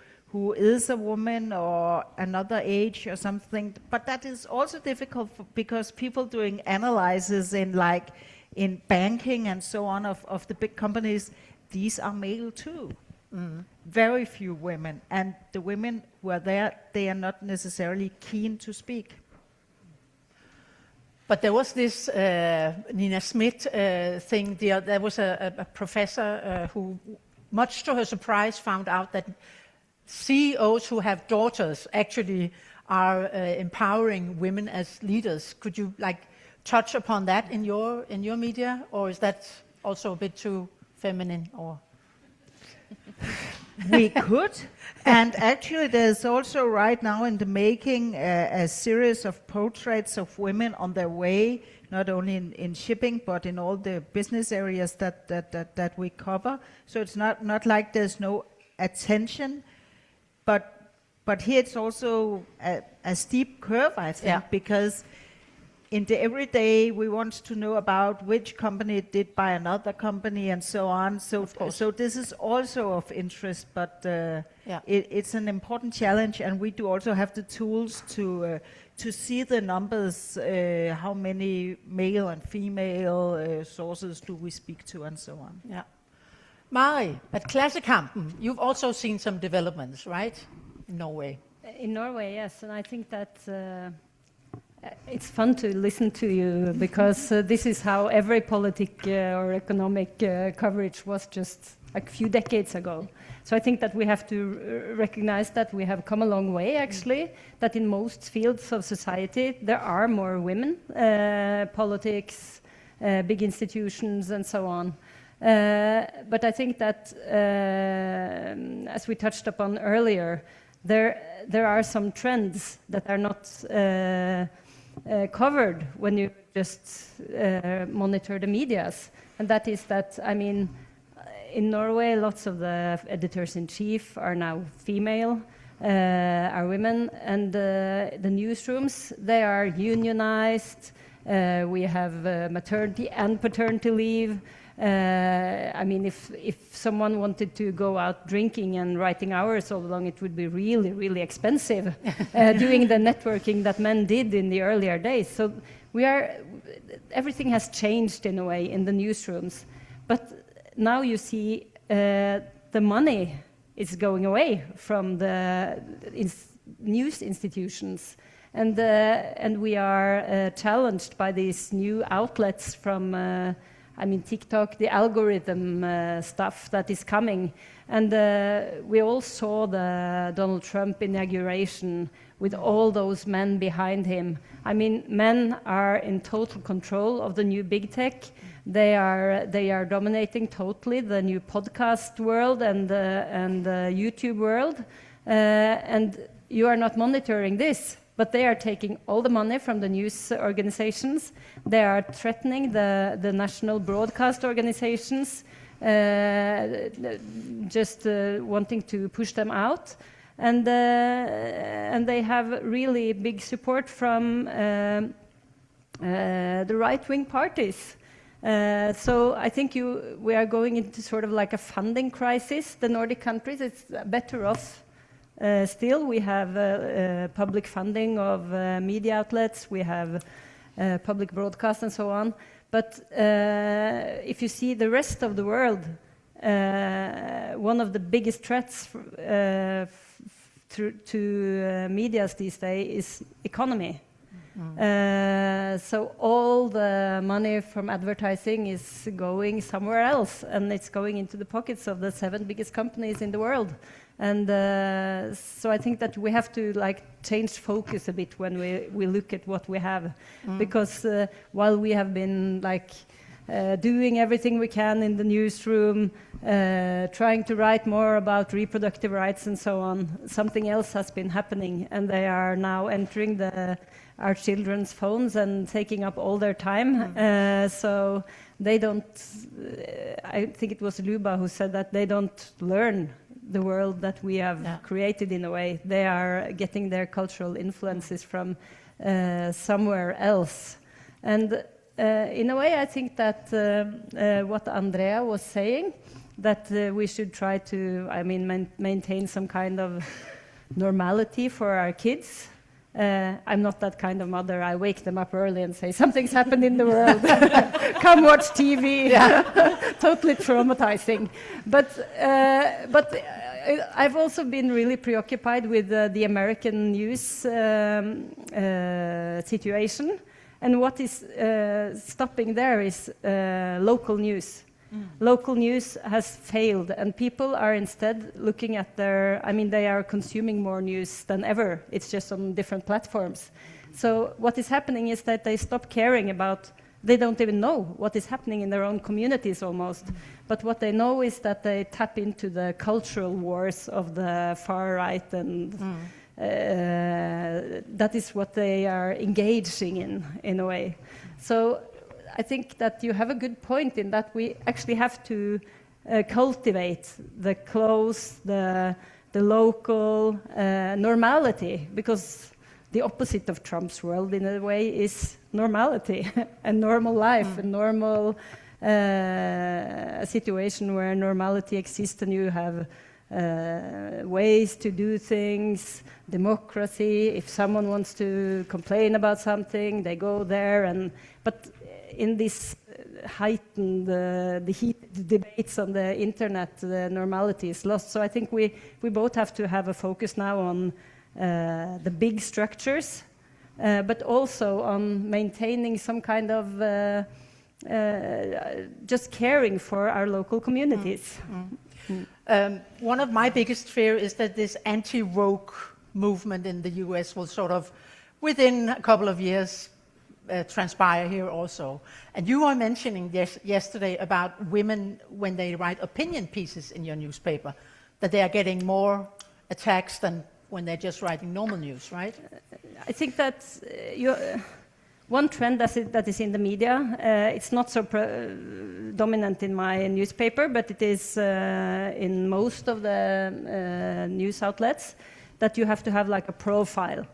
is a woman or another age or something? But that is also difficult because people doing analysis in banking and so on of the big companies, these are male too. Very few women, and the women who are there, they are not necessarily keen to speak. But there was this Nina Smith thing. There was a professor who, much to her surprise, found out that CEOs who have daughters actually are empowering women as leaders. Could you touch upon that in your media, or is that also a bit too feminine? Or we could, and actually there's also right now in the making a series of portraits of women on their way, not only in shipping but in all the business areas that we cover. So it's not like there's no attention, but here it's also a steep curve, I think, because in the everyday, we want to know about which company did buy another company and so on. So this is also of interest, but it's an important challenge, and we do also have the tools to see the numbers, how many male and female sources do we speak to, and so on. Yeah. Mari, at Klassekampen, you've also seen some developments, right? In Norway. In Norway, yes, and I think that it's fun to listen to you because this is how every or economic coverage was just a few decades ago. So I think that we have to recognize that we have come a long way, actually, that in most fields of society there are more women, politics, big institutions and so on. But I think that, as we touched upon earlier, there are some trends that are not covered when you just monitor the medias. And that is that, I mean, in Norway, lots of the editors-in-chief are now female, are women, and the newsrooms, they are unionized. We have maternity and paternity leave. I mean, if someone wanted to go out drinking and writing hours all along, it would be really, really expensive doing the networking that men did in the earlier days. So everything has changed in a way in the newsrooms. But now you see the money is going away from the news institutions. And we are challenged by these new outlets from I mean, TikTok, the algorithm stuff that is coming. And we all saw the Donald Trump inauguration with all those men behind him. I mean, men are in total control of the new big tech. They are dominating totally the new podcast world and the YouTube world. And you are not monitoring this. But they are taking all the money from the news organizations. They are threatening the national broadcast organizations, just wanting to push them out. And they have really big support from the right-wing parties. So I think we are going into sort of like a funding crisis. The Nordic countries, it's better off. Still, we have public funding of media outlets, we have public broadcast and so on. But if you see the rest of the world, one of the biggest threats to medias these days is economy. So all the money from advertising is going somewhere else, and it's going into the pockets of the 7 biggest companies in the world. And so I think that we have to change focus a bit when we look at what we have, because while we have been doing everything we can in the newsroom, trying to write more about reproductive rights and so on, something else has been happening, and they are now entering our children's phones and taking up all their time. So they don't. I think it was Luba who said that they don't learn the world that we have created in a way. They are getting their cultural influences from somewhere else. And in a way, I think that what Andrea was saying, that we should try to, maintain some kind of normality for our kids. I'm not that kind of mother. I wake them up early and say, something's happened in the world. Come watch TV. Totally traumatizing. But I've also been really preoccupied with the American news situation. And what is stopping there is local news. Local news has failed, and people are instead looking at they are consuming more news than ever. It's just on different platforms. So what is happening is that they stop caring about, they don't even know what is happening in their own communities almost. But what they know is that they tap into the cultural wars of the far right, and that is what they are engaging in a way. So I think that you have a good point in that we actually have to cultivate the close, the local normality, because the opposite of Trump's world in a way is normality and normal life, a normal situation where normality exists and you have ways to do things, democracy. If someone wants to complain about something, they go there. But in this heightened, the heated debates on the internet, the normality is lost. So I think we both have to have a focus now on the big structures, but also on maintaining some kind of just caring for our local communities. One of my biggest fears is that this anti-woke movement in the US will sort of, within a couple of years, transpire here also. And you were mentioning yesterday about women when they write opinion pieces in your newspaper, that they are getting more attacks than when they're just writing normal news, right? I think that's one trend that is in the media. It's not so dominant in my newspaper, but it is in most of the news outlets, that you have to have like a profiled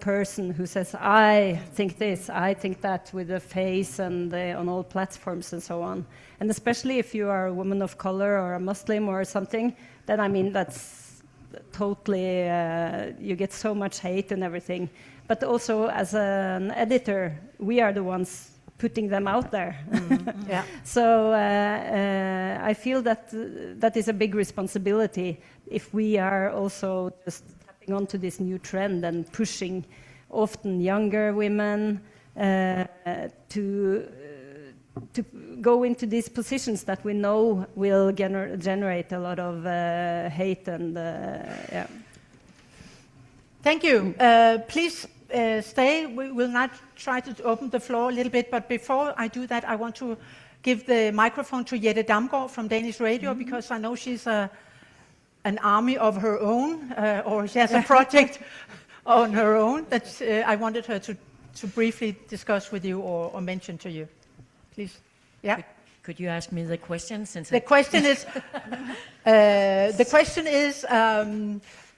person who says, I think this, I think that, with a face and on all platforms and so on. And especially if you are a woman of color or a Muslim or something, then I mean that's totally, you get so much hate and everything. But also as an editor, we are the ones putting them out there. Mm-hmm. Yeah. So I feel that that is a big responsibility if we are also just tapping onto this new trend and pushing often younger women to go into these positions that we know will generate a lot of hate and yeah. Thank you. Please stay. We will now try to open the floor a little bit, but before I do that, I want to give the microphone to Jette Damgaard from Danish Radio, because I know she's an army of her own, or she has a project on her own that I wanted her to briefly discuss with you or mention to you. Please. Yeah. Could you ask me the question? The question is,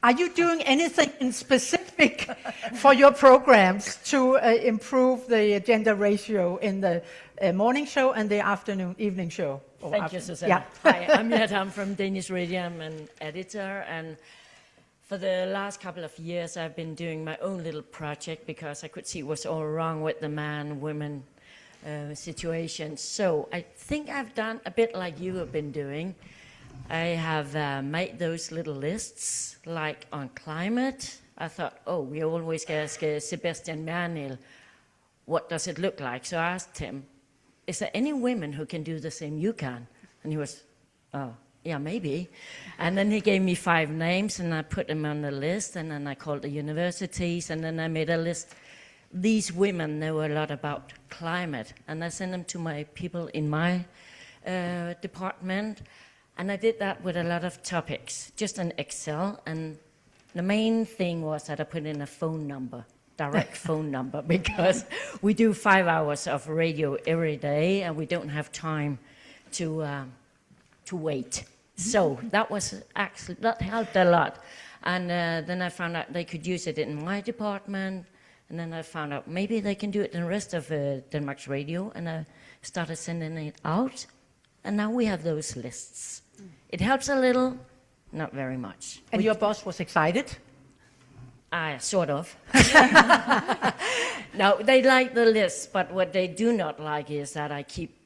are you doing anything in specific for your programs to improve the gender ratio in the morning show and the evening show? Thank you, Susanne. Yeah. Hi, I'm Jette. I'm from Danish Radio. I'm an editor, and for the last couple of years I've been doing my own little project because I could see what's all wrong with the man-women situation. So I think I've done a bit like you have been doing. I have made those little lists, like on climate. I thought, oh, we always ask Sebastian Mernil, what does it look like? So I asked him, is there any women who can do the same you can? And he was, oh, yeah, maybe. And then he gave me 5 names, and I put them on the list, and then I called the universities, and then I made a list. These women know a lot about climate, and I sent them to my people in my department. And I did that with a lot of topics, just an Excel. And the main thing was that I put in a phone number, direct phone number, because we do 5 hours of radio every day, and we don't have time to wait. So that was actually, that helped a lot. And then I found out they could use it in my department. And then I found out maybe they can do it in the rest of Denmark's radio. And I started sending it out. And now we have those lists. It helps a little, not very much. And your boss was excited? Sort of. No, they like the list, but what they do not like is that I keep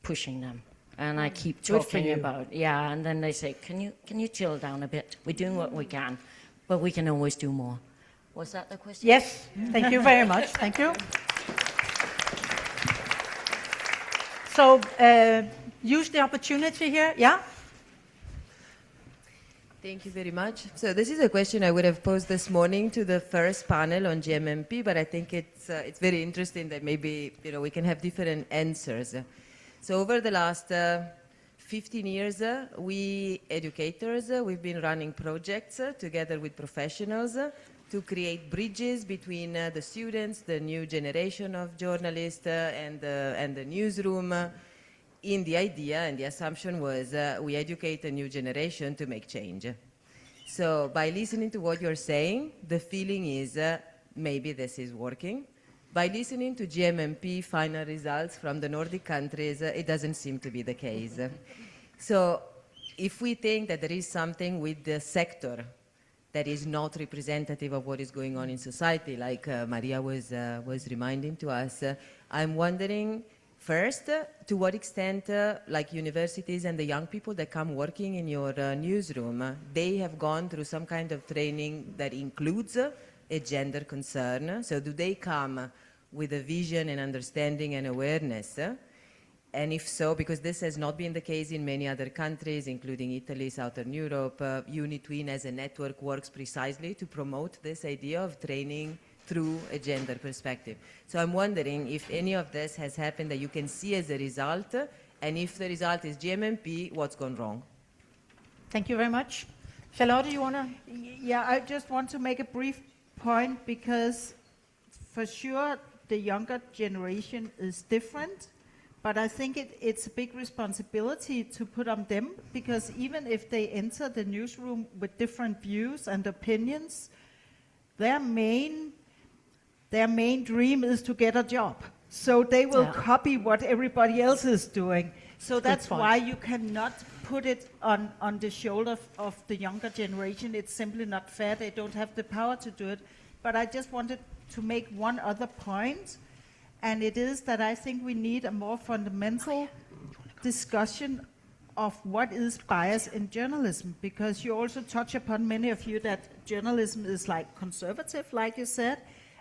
pushing them. And I keep talking about, and then they say, can you chill down a bit? We're doing what we can, but we can always do more. Was that the question? Yes, thank you very much. Thank you. So, use the opportunity here. Yeah? Thank you very much. So this is a question I would have posed this morning to the first panel on GMMP, but I think it's very interesting that maybe we can have different answers. So over the last 15 years, we educators, we've been running projects together with professionals to create bridges between the students, the new generation of journalists, and the newsroom. In the idea and the assumption was we educate a new generation to make change. So by listening to what you're saying, the feeling is maybe this is working. By listening to GMMP final results from the Nordic countries, it doesn't seem to be the case. So if we think that there is something with the sector that is not representative of what is going on in society, like Maria was reminding to us, I'm wondering, first, to what extent, like universities and the young people that come working in your newsroom, they have gone through some kind of training that includes a gender concern? So do they come with a vision and understanding and awareness? And if so, because this has not been the case in many other countries, including Italy, Southern Europe, UniTwin as a network works precisely to promote this idea of training through a gender perspective. So I'm wondering if any of this has happened that you can see as a result, and if the result is GMMP, what's gone wrong? Thank you very much. Charlotte, you want to? Yeah, I just want to make a brief point, because for sure the younger generation is different, but I think it's a big responsibility to put on them, because even if they enter the newsroom with different views and opinions, their main dream is to get a job. So they will copy what everybody else is doing. So that's why you cannot put it on the shoulder of the younger generation. It's simply not fair. They don't have the power to do it. But I just wanted to make one other point, and it is that I think we need a more fundamental discussion of what is bias in journalism, because you also touch upon, many of you, that journalism is like conservative, like you said.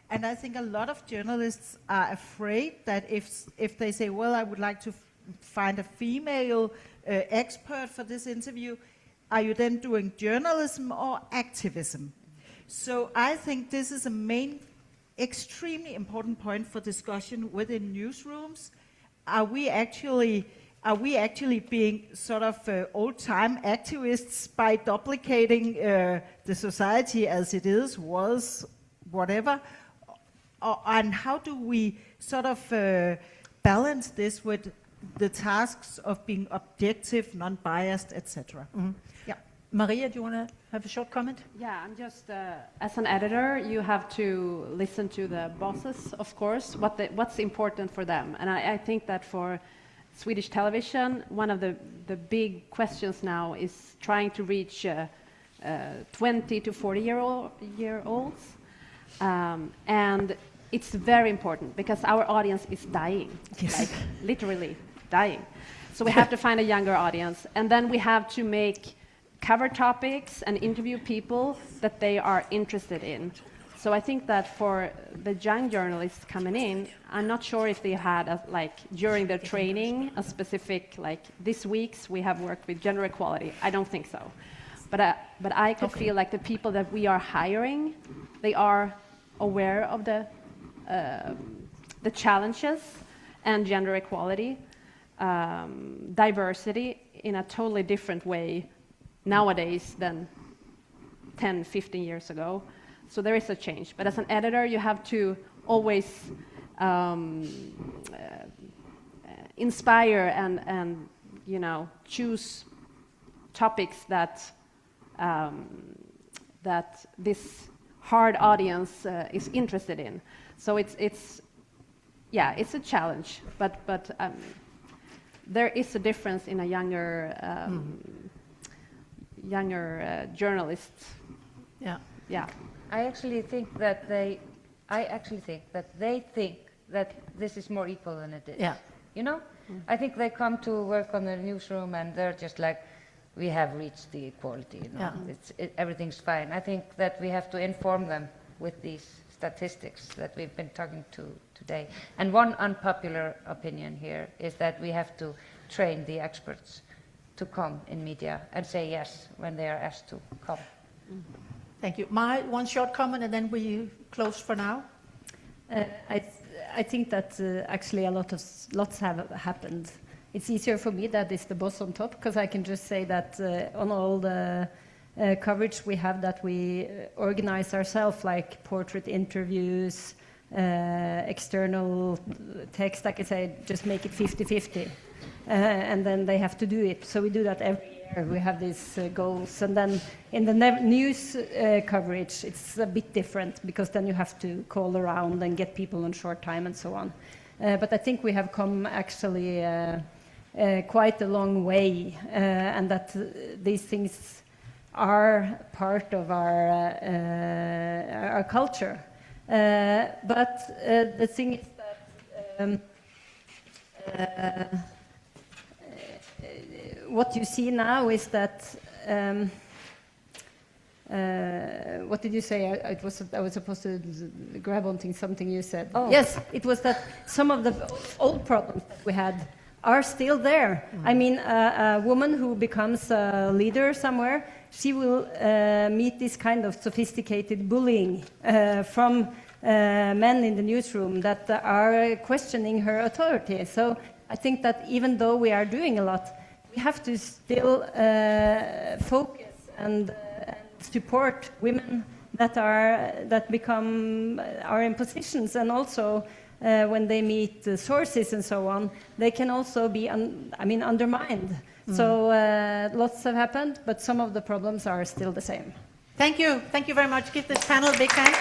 And I think a lot of journalists are afraid that if they say, well, I would like to find a female expert for this interview, are you then doing journalism or activism? So I think this is a main, extremely important point for discussion within newsrooms. Are we actually being sort of old-time activists by duplicating the society as it is, was, whatever? And how do we sort of balance this with the tasks of being objective, non-biased, etc.? Mm-hmm. Yeah. Maria, do you want to have a short comment? Yeah, I'm just, as an editor, you have to listen to the bosses, of course, what's important for them. And I think that for Swedish television, one of the big questions now is trying to reach 20 to 40-year-olds. And it's very important, because our audience is dying, like literally dying. So we have to find a younger audience, and then we have to make cover topics and interview people that they are interested in. So I think that for the young journalists coming in, I'm not sure if they had, during their training, a specific, this week's we have worked with gender equality. I don't think so. But I could feel like the people that we are hiring, they are aware of the challenges and gender equality, diversity in a totally different way nowadays than 10, 15 years ago. So there is a change. But as an editor, you have to always inspire and choose topics that this hard audience is interested in. So it's a challenge, but there is a difference in a younger journalist. Yeah. I actually think that they think that this is more equal than it is. Yeah. You know? I think they come to work on the newsroom and they're just like, we have reached the equality. You know? Everything's fine. I think that we have to inform them with these statistics that we've been talking to today. And one unpopular opinion here is that we have to train the experts to come in media and say yes when they are asked to come. Thank you. My one short comment, and then we close for now. I think that actually lots have happened. It's easier for me that it's the boss on top, because I can just say that on all the coverage we have, that we organize ourselves, like portrait interviews, external text, I can say just make it 50-50. And then they have to do it. So we do that every year. We have these goals. And then in the news coverage, it's a bit different, because then you have to call around and get people on short time and so on. But I think we have come actually quite a long way, and that these things are part of our culture. But the thing is that what you see now is that what did you say? I was supposed to grab onto something you said. Oh. Yes, it was that some of the old problems that we had are still there. I mean, a woman who becomes a leader somewhere, she will meet this kind of sophisticated bullying from men in the newsroom that are questioning her authority. So I think that even though we are doing a lot, we have to still focus and support women that are in positions, and also when they meet the sources and so on, they can also be undermined. So lots have happened, but some of the problems are still the same. Thank you very much. Give this panel a big hand.